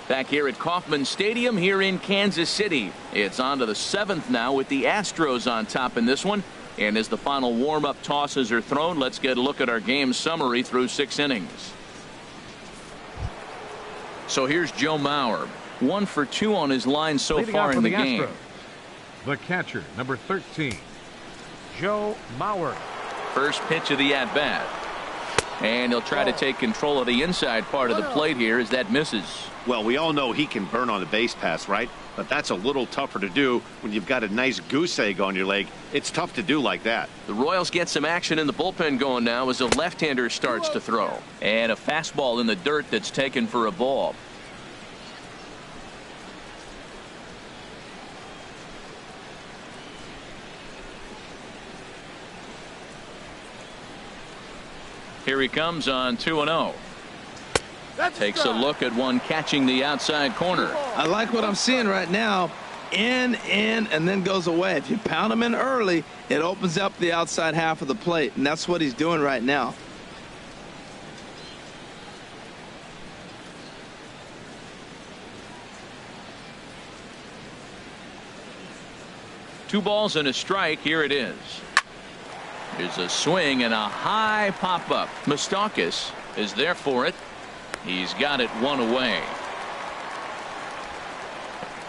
Back here at Kauffman Stadium here in Kansas City. It's on to the 7th now with the Astros on top in this one. And as the final warm-up tosses are thrown, let's get a look at our game summary through 6 innings. So here's Joe Mauer. 1 for 2 on his line so Leading far off in for the game. Astros, the catcher, number 13, Joe Mauer. First pitch of the at-bat. And he'll try to take control of the inside part of the plate here as that misses. Well, we all know he can burn on the base pass, right? But that's a little tougher to do when you've got a nice goose egg on your leg. It's tough to do like that. The Royals get some action in the bullpen going now as a left-hander starts to throw. And a fastball in the dirt that's taken for a ball. Here he comes on 2-0. Takes a look at one catching the outside corner. I like what I'm seeing right now. In, and then goes away. If you pound him in early, it opens up the outside half of the plate, and that's what he's doing right now. Two balls and a strike. Here it is. There's a swing and a high pop-up. Moustakas is there for it. He's got it one away.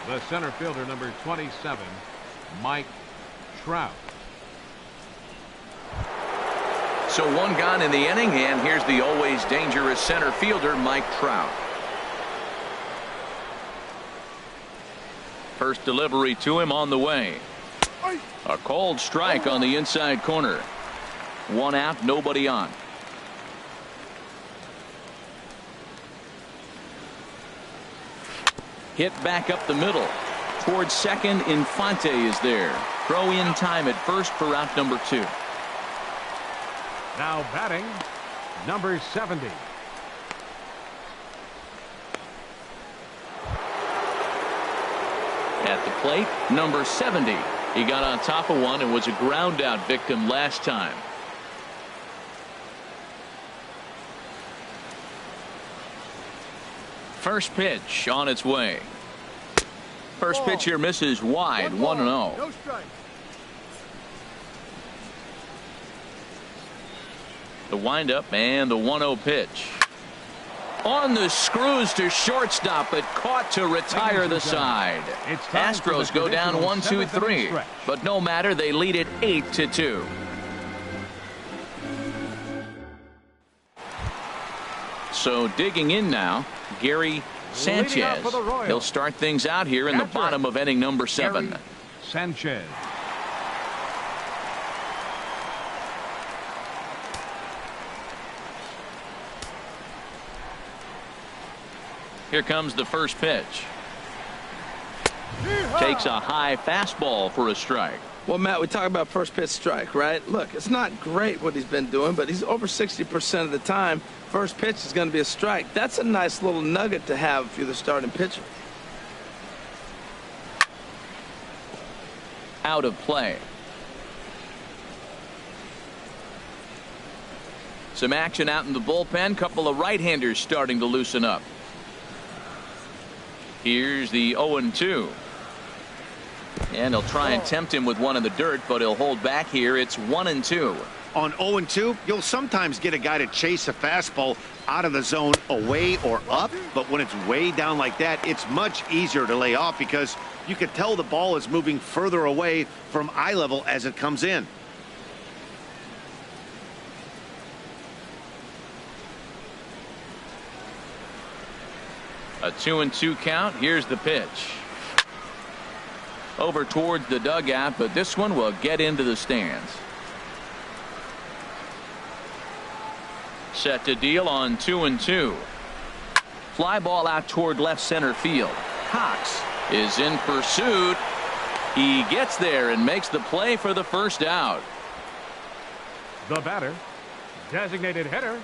The center fielder, number 27, Mike Trout. So one gone in the inning, and here's the always dangerous center fielder, Mike Trout. First delivery to him on the way. A cold strike on the inside corner. One out, nobody on. Hit back up the middle. Towards second, Infante is there. Throw in time at first for out number 2. Now batting, number 70. At the plate, number 70. He got on top of one and was a ground out victim last time. First pitch on its way. First pitch here misses wide. 1-0. No strike. The windup and the 1-0 pitch. On the screws to shortstop, but caught to retire the side. Astros go down 1-2-3, but no matter, they lead it 8-2. So digging in now, Gary Sanchez. He'll start things out here in the bottom of inning number 7. Gary Sanchez. Here comes the first pitch. Takes a high fastball for a strike. Well, Matt, we talk about first pitch strike, right? Look, it's not great what he's been doing, but he's over 60% of the time. First pitch is going to be a strike. That's a nice little nugget to have if you're the starting pitcher. Out of play. Some action out in the bullpen. Couple of right-handers starting to loosen up. Here's the 0-2. And he'll try and tempt him with one in the dirt, but he'll hold back here. It's 1-2. On 0-2, you'll sometimes get a guy to chase a fastball out of the zone away or up, but when it's way down like that, it's much easier to lay off because you can tell the ball is moving further away from eye level as it comes in. A 2-2 count. Here's the pitch. Over towards the dugout, but this one will get into the stands. Set to deal on 2-2. Fly ball out toward left center field. Cox is in pursuit. He gets there and makes the play for the first out. The batter, designated hitter,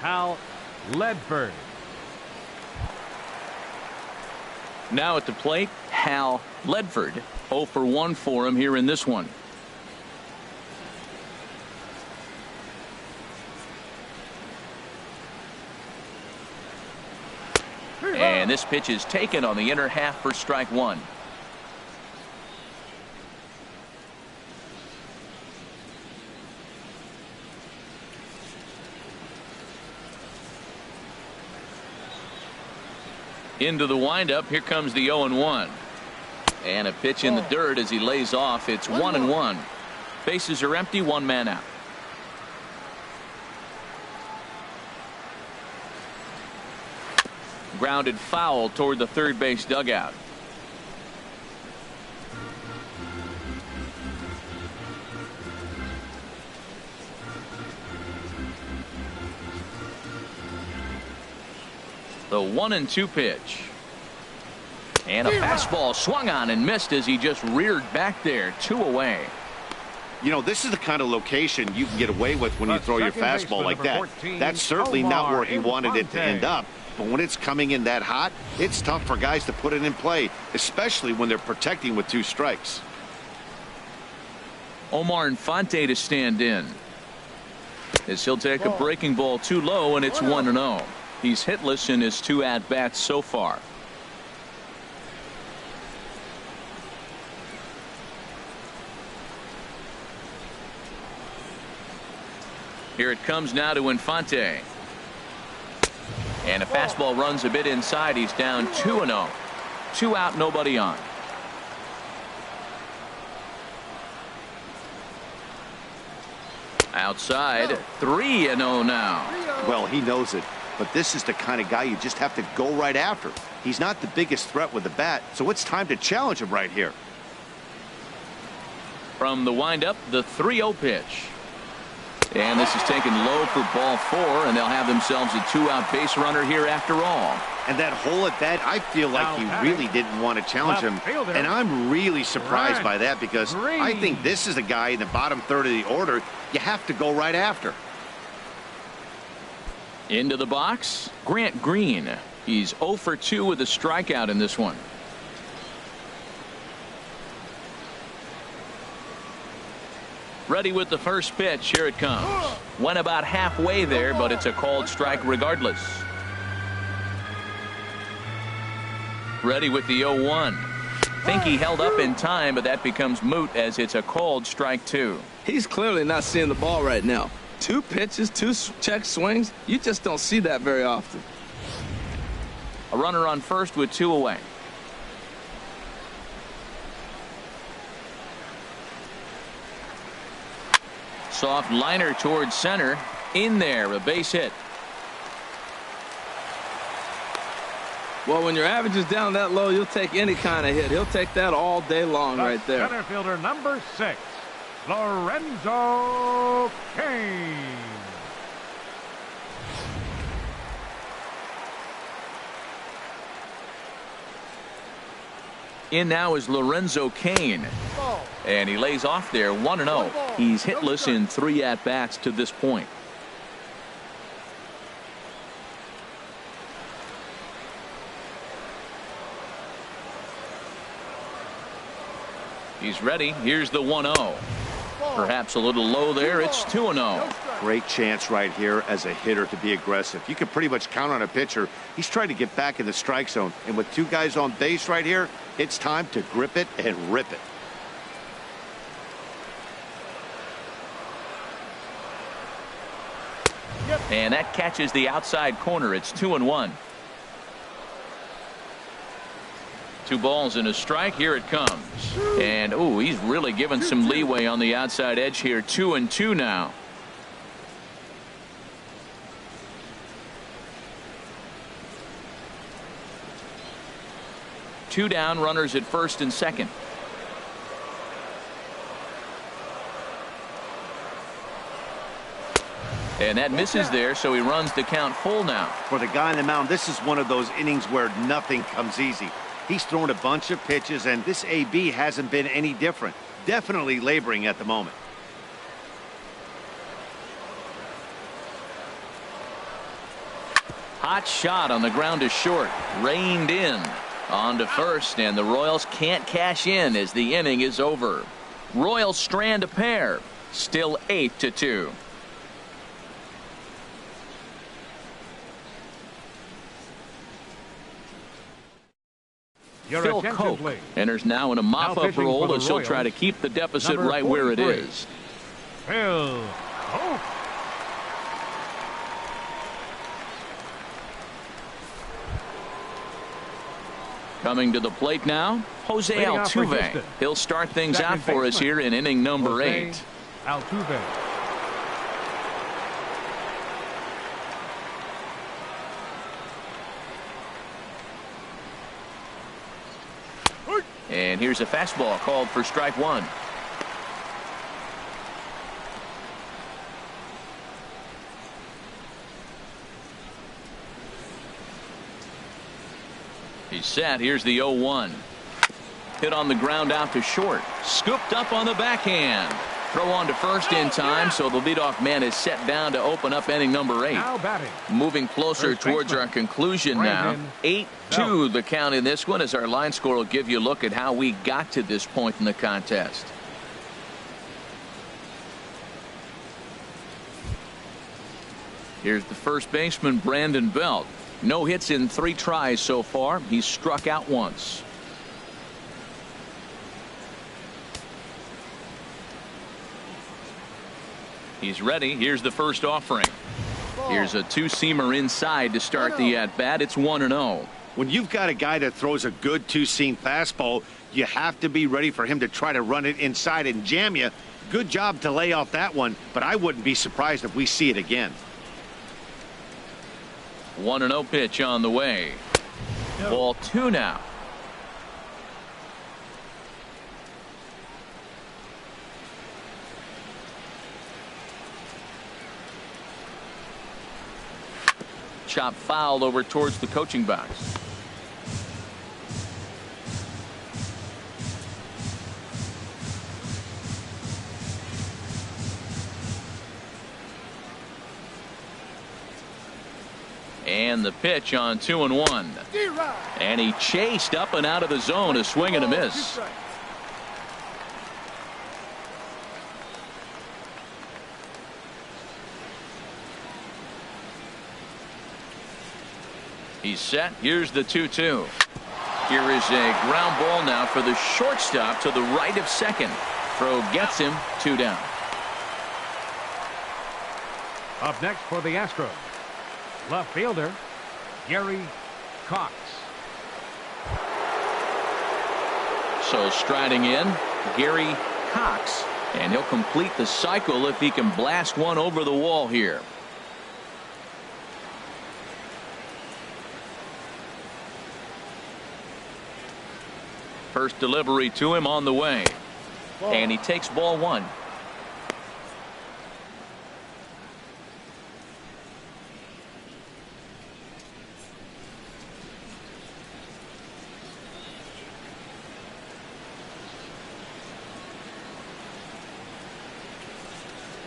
Hal Ledford. Now at the plate, Hal Ledford. 0 for 1 for him here in this one. And this pitch is taken on the inner half for strike one. Into the windup. Here comes the 0-1. And a pitch in the dirt as he lays off. It's 1-1. Bases are empty. One man out. Grounded foul toward the third base dugout. The 1-2 pitch. And a fastball swung on and missed as he just reared back there. 2 away. You know, this is the kind of location you can get away with when you throw your fastball like that. 14, That's certainly not where he wanted it to Infante. end up. But when it's coming in that hot, it's tough for guys to put it in play, especially when they're protecting with 2 strikes. Omar Infante to stand in. As he'll take a breaking ball too low, and it's 1-0. He's hitless in his 2 at-bats so far. Here it comes now to Infante. And a fastball runs a bit inside. He's down 2-0. 2 out, nobody on. Outside, 3-0 now. Well, he knows it. But this is the kind of guy you just have to go right after. He's not the biggest threat with the bat, so it's time to challenge him right here. From the windup, the 3-0 pitch. And this is taken low for ball 4, and they'll have themselves a 2-out base runner here after all. And that hole at bat, I feel like he really didn't want to challenge him. And I'm really surprised by that because I think this is a guy in the bottom third of the order you have to go right after. Into the box, Grant Green. He's 0 for 2 with a strikeout in this one. Ready with the first pitch. Here it comes. Went about halfway there, but it's a called strike regardless. Ready with the 0-1. Think he held up in time, but that becomes moot as it's a called strike 2. He's clearly not seeing the ball right now. 2 pitches, 2 check swings. You just don't see that very often. A runner on first with 2 away. Soft liner towards center. In there, a base hit. Well, when your average is down that low, you'll take any kind of hit. He'll take that all day long right there. Center fielder number 6, Lorenzo Cain. In now is Lorenzo Cain. And he lays off there 1-0. He's hitless in 3 at-bats to this point. He's ready. Here's the 1-0. Perhaps a little low there. It's 2-0. Great chance right here as a hitter to be aggressive. You can pretty much count on a pitcher. He's trying to get back in the strike zone. And with 2 guys on base right here, it's time to grip it and rip it. And that catches the outside corner. It's 2-1. 2 balls and a strike. Here it comes. And oh, he's really given some leeway on the outside edge here. 2-2 now. Two down, runners at first and second. And that misses there, so he runs the count full now. For the guy on the mound, this is one of those innings where nothing comes easy. He's thrown a bunch of pitches, and this AB hasn't been any different. Definitely laboring at the moment. Hot shot on the ground to short. Reined in. On to first, and the Royals can't cash in as the inning is over. Royals strand a pair. Still 8-2. Your Phil attention, Koch please. enters now in a mop-up role as he'll try to keep the deficit number right where it 43. is. Phil Koch. Coming to the plate now, Jose Leading off for Altuve. Houston. He'll start things Second out for us baseman, here in inning number Jose 8. Altuve. And here's a fastball called for strike one. He's set. Here's the 0-1. Hit on the ground out to short. Scooped up on the backhand. Throw on to first in time, so the leadoff man is set down to open up inning number 8. Now batting. Moving closer First towards baseman, our conclusion now. Brandon 8-2 the count in this one, as our line score will give you a look at how we got to this point in the contest. Here's the first baseman, Brandon Belt. No hits in 3 tries so far. He's struck out once. He's ready. Here's the first offering. Here's a two-seamer inside to start the at-bat. It's 1-0. When you've got a guy that throws a good two-seam fastball, you have to be ready for him to try to run it inside and jam you. Good job to lay off that one, but I wouldn't be surprised if we see it again. 1-0 pitch on the way. Ball 2 now. Chop fouled over towards the coaching box. And the pitch on 2-1. And he chased up and out of the zone, a swing and a miss. He's set. Here's the 2-2. Here is a ground ball now for the shortstop to the right of second. Throw gets him. 2 down. Up next for the Astros, left fielder Gary Cox. So striding in, Gary Cox, and he'll complete the cycle if he can blast one over the wall here. First delivery to him on the way. And he takes ball 1.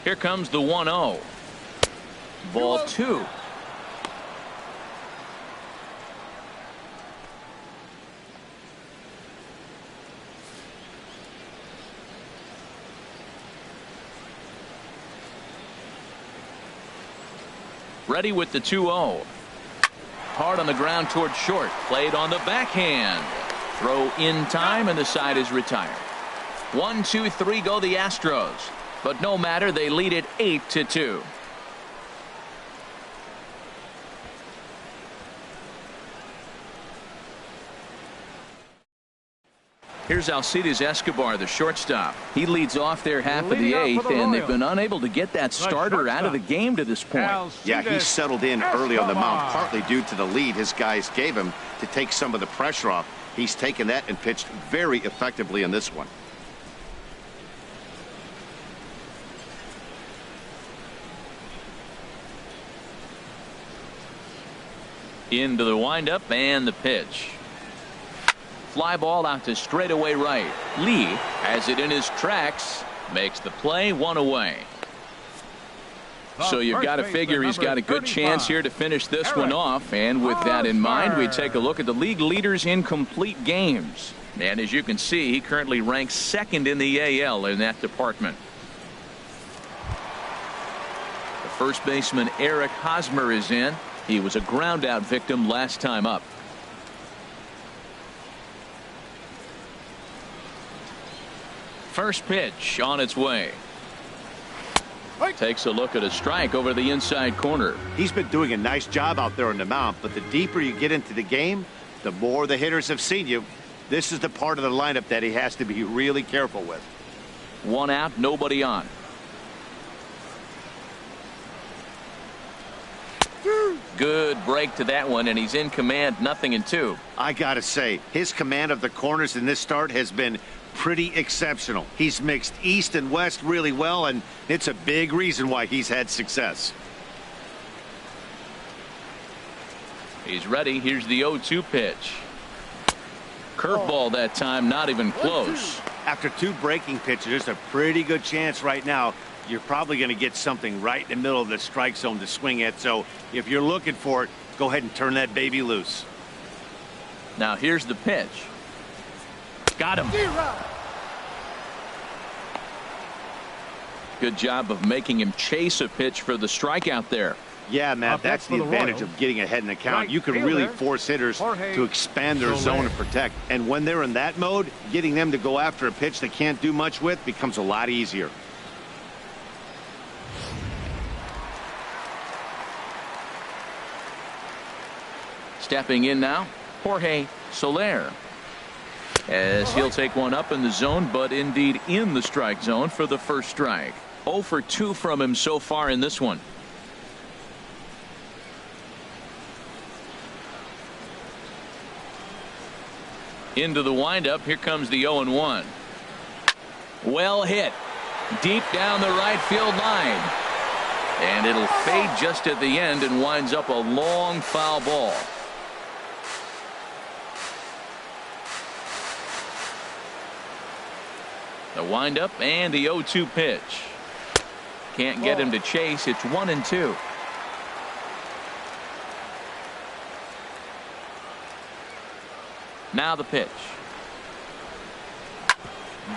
Here comes the 1-0. Ball 2. Ready with the 2-0. Hard on the ground toward short. Played on the backhand. Throw in time, and the side is retired. 1, 2, 3 go the Astros. But no matter, they lead it 8-2. Here's Alcides Escobar, the shortstop. He leads off their half of the 8th, and they've been unable to get that starter out of the game to this point. Yeah, he settled in early on the mound, partly due to the lead his guys gave him to take some of the pressure off. He's taken that and pitched very effectively in this one. Into the windup and the pitch. Fly ball out to straightaway right. Lee has it in his tracks. Makes the play, 1 away. So you've got to figure he's got a good chance here to finish this one off. And with that in mind, we take a look at the league leaders in complete games. And as you can see, he currently ranks second in the AL in that department. The first baseman Eric Hosmer is in. He was a ground out victim last time up. First pitch on its way. Takes a look at a strike over the inside corner. He's been doing a nice job out there on the mound, but the deeper you get into the game, the more the hitters have seen you. This is the part of the lineup that he has to be really careful with. 1 out, nobody on. Good break to that one, and he's in command, 0-2. I gotta say, his command of the corners in this start has been pretty exceptional. He's mixed east and west really well, and it's a big reason why he's had success. He's ready. Here's the 0-2 pitch. Curveball that time, not even close. After 2 breaking pitches, there's a pretty good chance right now you're probably going to get something right in the middle of the strike zone to swing at. So if you're looking for it, go ahead and turn that baby loose. Now here's the pitch. Got him. Good job of making him chase a pitch for the strikeout there. Yeah, Matt, that's the advantage of getting ahead in the count. You can really force hitters to expand their zone and protect. And when they're in that mode, getting them to go after a pitch they can't do much with becomes a lot easier. Stepping in now, Jorge Soler. As he'll take one up in the zone, but indeed in the strike zone for the first strike. 0 for 2 from him so far in this one. Into the windup. Here comes the 0-1. Well hit. Deep down the right field line. And it'll fade just at the end and winds up a long foul ball. The windup and the 0-2 pitch. Can't get him to chase. It's 1-2. Now the pitch.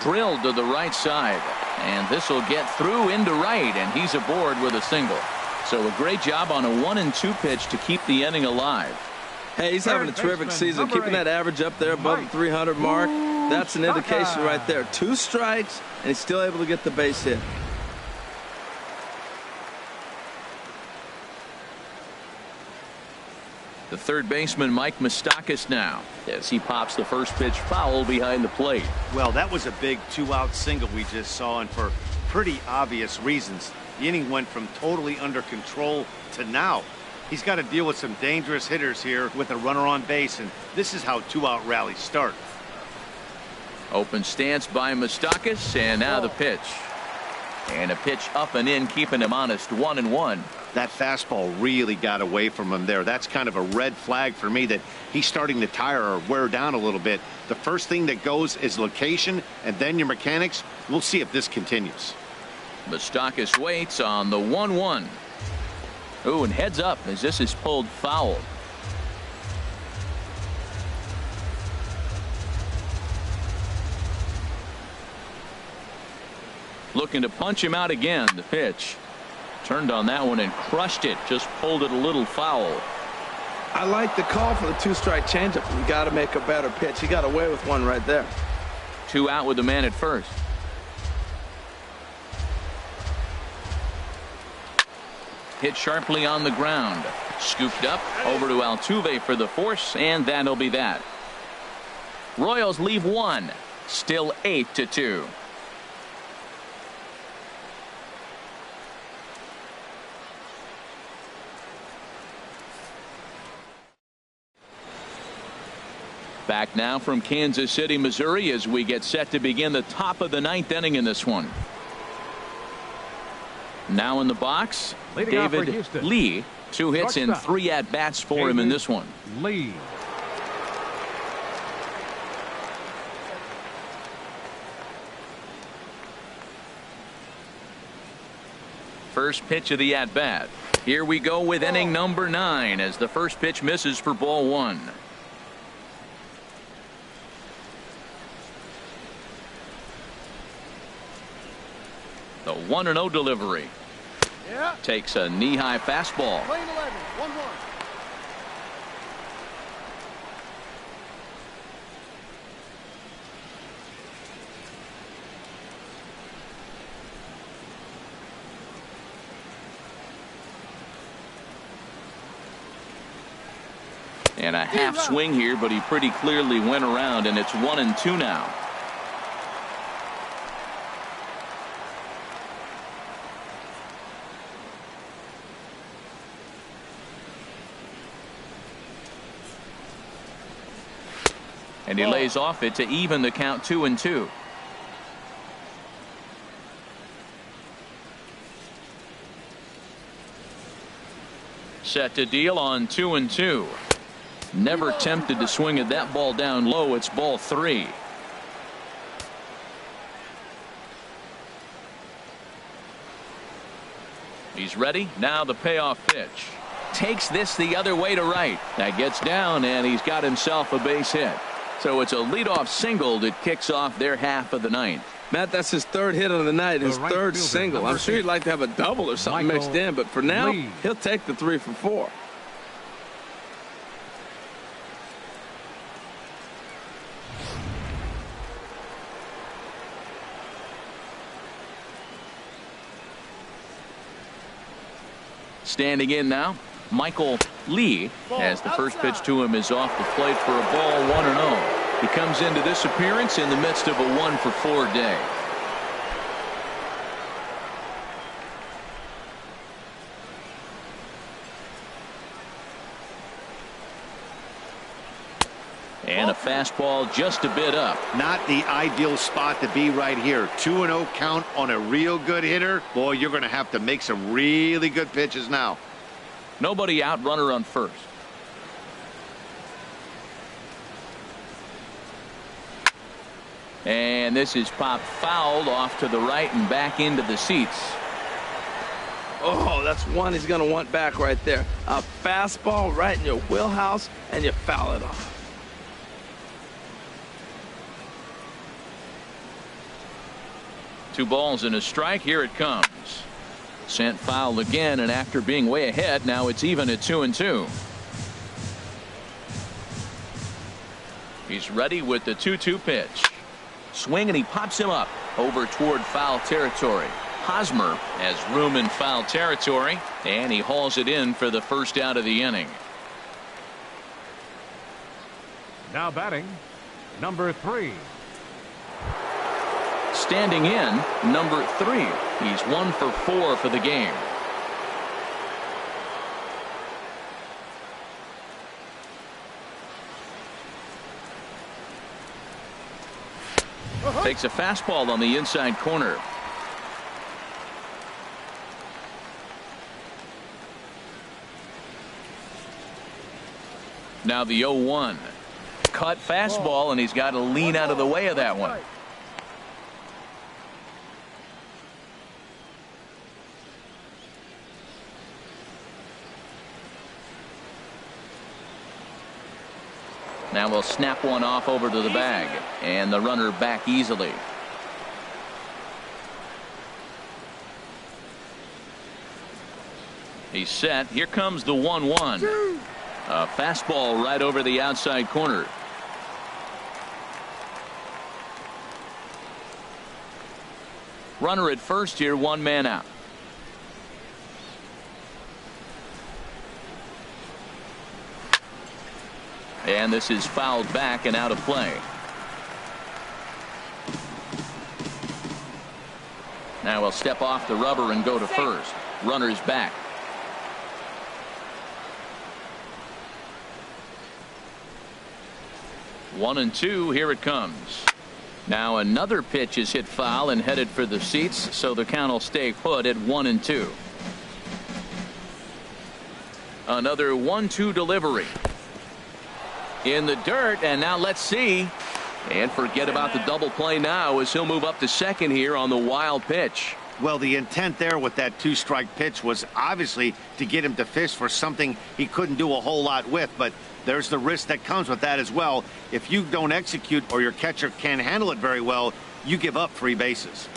Drilled to the right side. And this will get through into right. And he's aboard with a single. So a great job on a 1-2 pitch to keep the inning alive. Hey, he's having a terrific season. Keeping that average up there above the 300 mark. That's an indication right there. 2 strikes, and he's still able to get the base hit. The third baseman, Mike Moustakas, now as he pops the first pitch foul behind the plate. Well, that was a big 2-out single we just saw, and for pretty obvious reasons. The inning went from totally under control to now. He's got to deal with some dangerous hitters here with a runner on base, and this is how 2-out rallies start. Open stance by Moustakas, and now the pitch. And a pitch up and in, keeping him honest. 1-1. That fastball really got away from him there. That's kind of a red flag for me that he's starting to tire or wear down a little bit. The first thing that goes is location, and then your mechanics. We'll see if this continues. Moustakas waits on the 1-1. Ooh, and heads up as this is pulled foul. Looking to punch him out again. The pitch. Turned on that one and crushed it. Just pulled it a little foul. I like the call for the 2-strike changeup. You got to make a better pitch. He got away with one right there. 2 out with the man at first. Hit sharply on the ground. Scooped up over to Altuve for the force, and that'll be that. Royals leave 1. Still 8-2. Back now from Kansas City, Missouri, as we get set to begin the top of the 9th inning in this one. Now in the box, Leading off for David Houston, Lee. 2 hits and 3 at-bats for him in this one. Lee. First pitch of the at-bat. Here we go with inning number 9 as the first pitch misses for ball 1. The 1-0 delivery. Yeah. Takes a knee-high fastball. Lane 11, 1-1. And a half swing here, but he pretty clearly went around, and it's 1-2 now. And he lays off it to even the count 2-2. Set to deal on 2-2. Never tempted to swing at that ball down low. It's ball 3. He's ready. Now the payoff pitch. Takes this the other way to right. That gets down, and he's got himself a base hit. So it's a leadoff single that kicks off their half of the 9th. Matt, that's his 3rd hit of the night, his The right 3rd fielder, single. number I'm sure he'd like to have a double or something Michael mixed in, but for now, Lee. he'll take the 3 for 4. Standing in now, Michael Lee, as the first pitch to him is off the plate for a ball 1-0. He comes into this appearance in the midst of a 1-for-4 day. And a fastball just a bit up. Not the ideal spot to be right here. 2-0 count on a real good hitter. Boy, you're going to have to make some really good pitches now. Nobody out, runner on first. And this is popped fouled off to the right and back into the seats. Oh, that's one he's going to want back right there. A fastball right in your wheelhouse, and you foul it off. Two balls and a strike. Here it comes. Sent foul again, and after being way ahead, now it's even at 2-2. He's ready with the 2-2 pitch. Swing, and he pops him up over toward foul territory. Hosmer has room in foul territory, and he hauls it in for the first out of the inning. Now batting, number 3. Standing in, number 3. He's 1-for-4 for the game. Takes a fastball on the inside corner. Now the 0-1. Cut fastball, and he's got to lean out of the way of that one. Now we'll snap one off over to the bag, and the runner back easily. He's set. Here comes the 1-1. A fastball right over the outside corner. Runner at first here, 1 man out. And this is fouled back and out of play. Now we'll step off the rubber and go to first. Runner's back. One and two. Here it comes. Now another pitch is hit foul and headed for the seats, so the count will stay put at 1-2. Another 1-2 delivery. In the dirt, and now let's see. And forget about the double play now as he'll move up to second here on the wild pitch. Well, the intent there with that 2-strike pitch was obviously to get him to fish for something he couldn't do a whole lot with, but there's the risk that comes with that as well. If you don't execute or your catcher can't handle it very well, you give up 3 bases.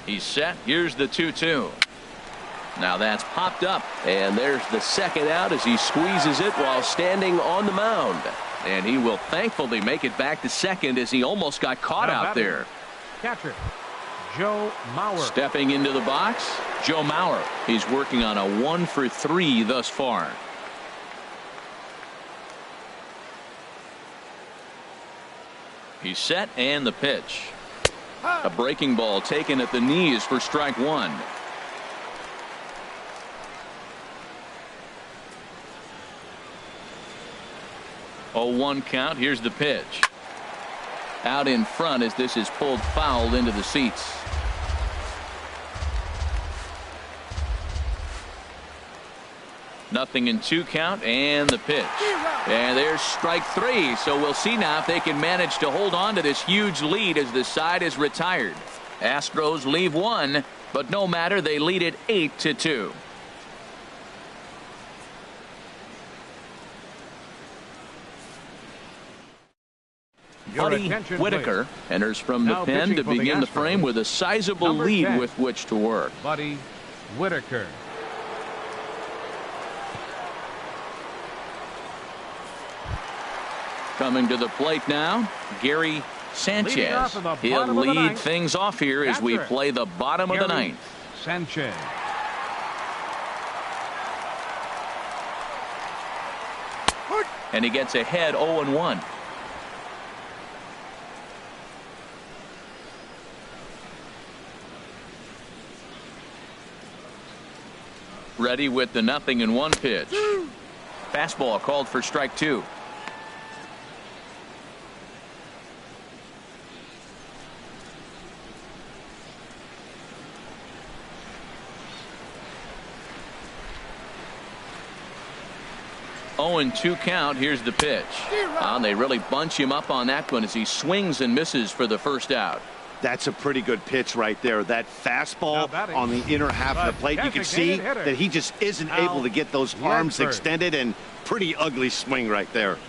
He's set. Here's the 2-2. Now that's popped up, and there's the second out as he squeezes it while standing on the mound. And he will thankfully make it back to second as he almost got caught out there. Catcher, Joe Mauer. Stepping into the box, Joe Mauer. He's working on a 1-for-3 thus far. He's set, and the pitch. A breaking ball taken at the knees for strike 1. 0-1 count. Here's the pitch. Out in front as this is pulled foul into the seats. Nothing in 2 count, and the pitch. And there's strike 3. So we'll see now if they can manage to hold on to this huge lead as the side is retired. Astros leave 1, but no matter, they lead it 8-2. Buddy Whitaker enters from the pen to begin the frame with a sizable lead with which to work. Buddy Whitaker. Coming to the plate now, Gary Sanchez. He'll lead things off here as we play the bottom of the 9th. Sanchez. And he gets ahead 0-1. Ready with the 0-1 pitch. Fastball called for strike 2. And 2 count. Here's the pitch. They really bunch him up on that one as he swings and misses for the first out. That's a pretty good pitch right there. That fastball on the inner half of the plate. You can see that he just isn't able to get those arms extended, and pretty ugly swing right there.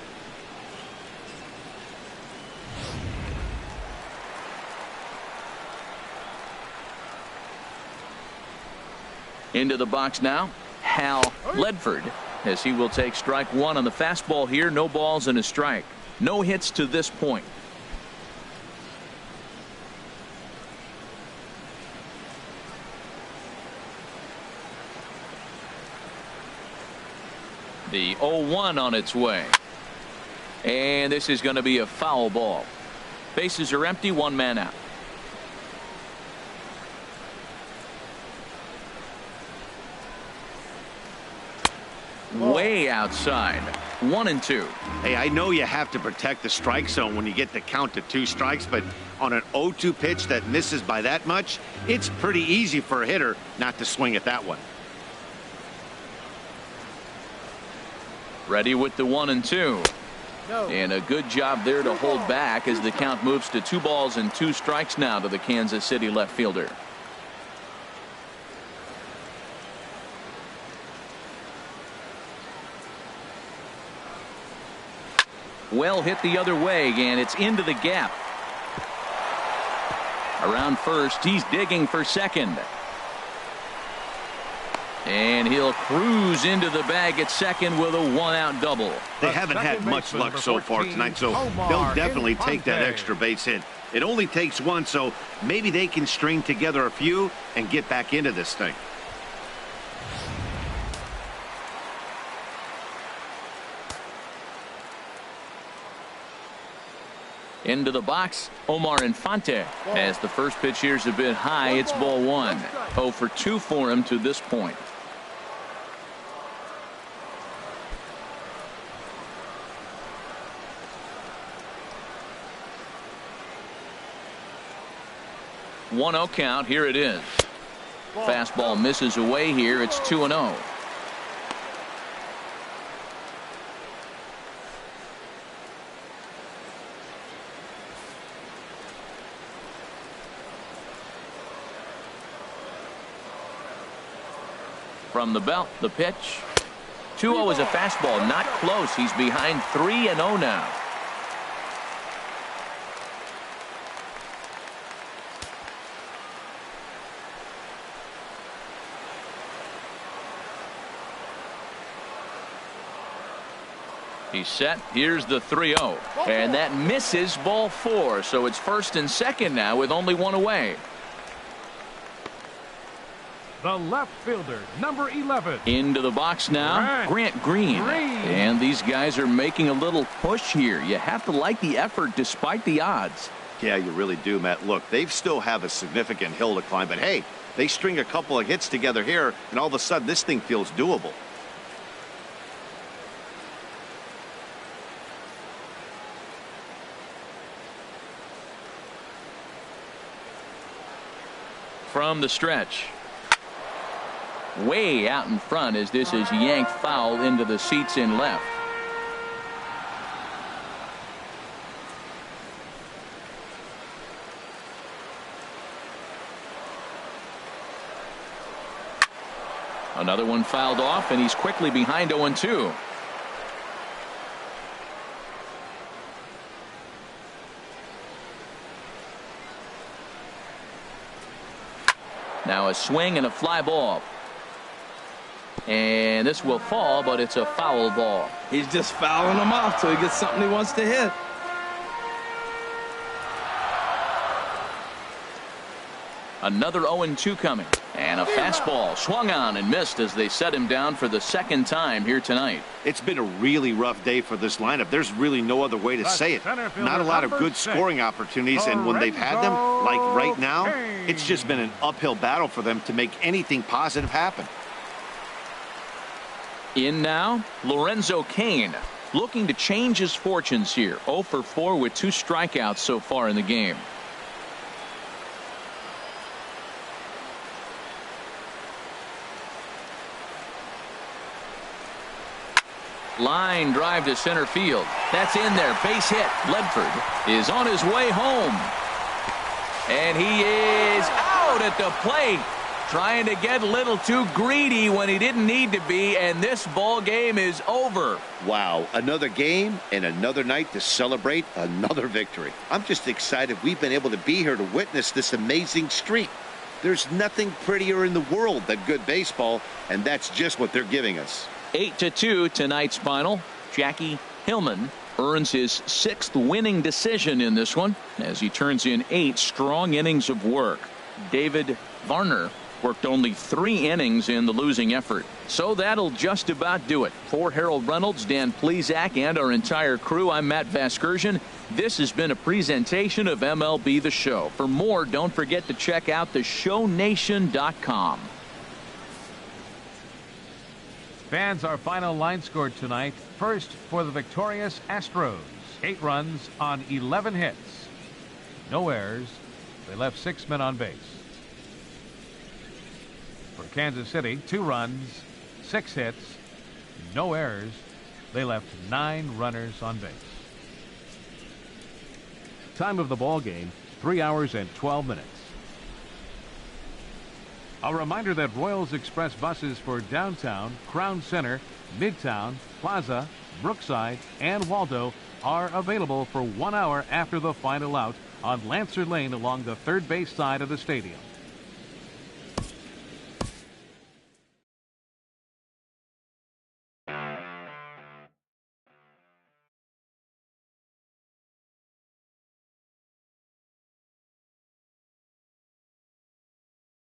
Into the box now, Hal Ledford, as he will take strike 1 on the fastball here. No balls and a strike. No hits to this point. The 0-1 on its way. And this is going to be a foul ball. Bases are empty, 1 man out. Way outside. 1-2. Hey, I know you have to protect the strike zone when you get the count to 2 strikes, but on an 0-2 pitch that misses by that much, it's pretty easy for a hitter not to swing at that one. Ready with the 1-2. And a good job there to hold back as the count moves to 2 balls and 2 strikes now to the Kansas City left fielder. Well hit the other way, and it's into the gap. Around first, he's digging for second. And he'll cruise into the bag at second with a 1-out double. They haven't had much luck so far tonight, so they'll definitely take that extra base hit. It only takes 1, so maybe they can string together a few and get back into this thing. Into the box, Omar Infante. As the first pitch here's a bit high, it's ball 1. 0 for 2 for him to this point. One 0 count. Here it is. Fastball misses away here. It's 2-0. From the belt, the pitch. 2-0 is a fastball, not close. He's behind 3-0 now. He's set. Here's the 3-0. And that misses, ball 4. So it's first and second now with only one away. The left fielder, number 11. Into the box now, Grant Green. And these guys are making a little push here. You have to like the effort despite the odds. Yeah, you really do, Matt. Look, they still have a significant hill to climb, but hey, they string a couple of hits together here, and all of a sudden this thing feels doable. From the stretch. Way out in front as this is yanked foul into the seats in left. Another one fouled off, and he's quickly behind 0-2. Now a swing and a fly ball. And this will fall, but it's a foul ball. He's just fouling them off till he gets something he wants to hit. Another 0-2 coming. And a fastball swung on and missed as they set him down for the second time here tonight. It's been a really rough day for this lineup. There's really no other way to say it. Not a lot of good scoring opportunities, and when they've had them, like right now, it's just been an uphill battle for them to make anything positive happen. In now, Lorenzo Cain, looking to change his fortunes here. 0 for 4 with 2 strikeouts so far in the game. Line drive to center field. That's in there. Base hit. Ledford is on his way home. And he is out at the plate. Trying to get a little too greedy when he didn't need to be, and this ball game is over. Wow, another game and another night to celebrate another victory. I'm just excited we've been able to be here to witness this amazing streak. There's nothing prettier in the world than good baseball, and that's just what they're giving us. 8-2 tonight's final. Jackie Hillman earns his 6th winning decision in this one as he turns in 8 strong innings of work. David Varner worked only 3 innings in the losing effort. So that'll just about do it. For Harold Reynolds, Dan Plesac, and our entire crew, I'm Matt Vasgersian. This has been a presentation of MLB The Show. For more, don't forget to check out theshownation.com. Fans, our final line scored tonight. First for the victorious Astros. 8 runs on 11 hits. No errors. They left 6 men on base. For Kansas City, 2 runs, 6 hits, no errors. They left 9 runners on base. Time of the ball game, 3 hours and 12 minutes. A reminder that Royals Express buses for downtown, Crown Center, Midtown, Plaza, Brookside, and Waldo are available for 1 hour after the final out on Lancer Lane along the third base side of the stadium.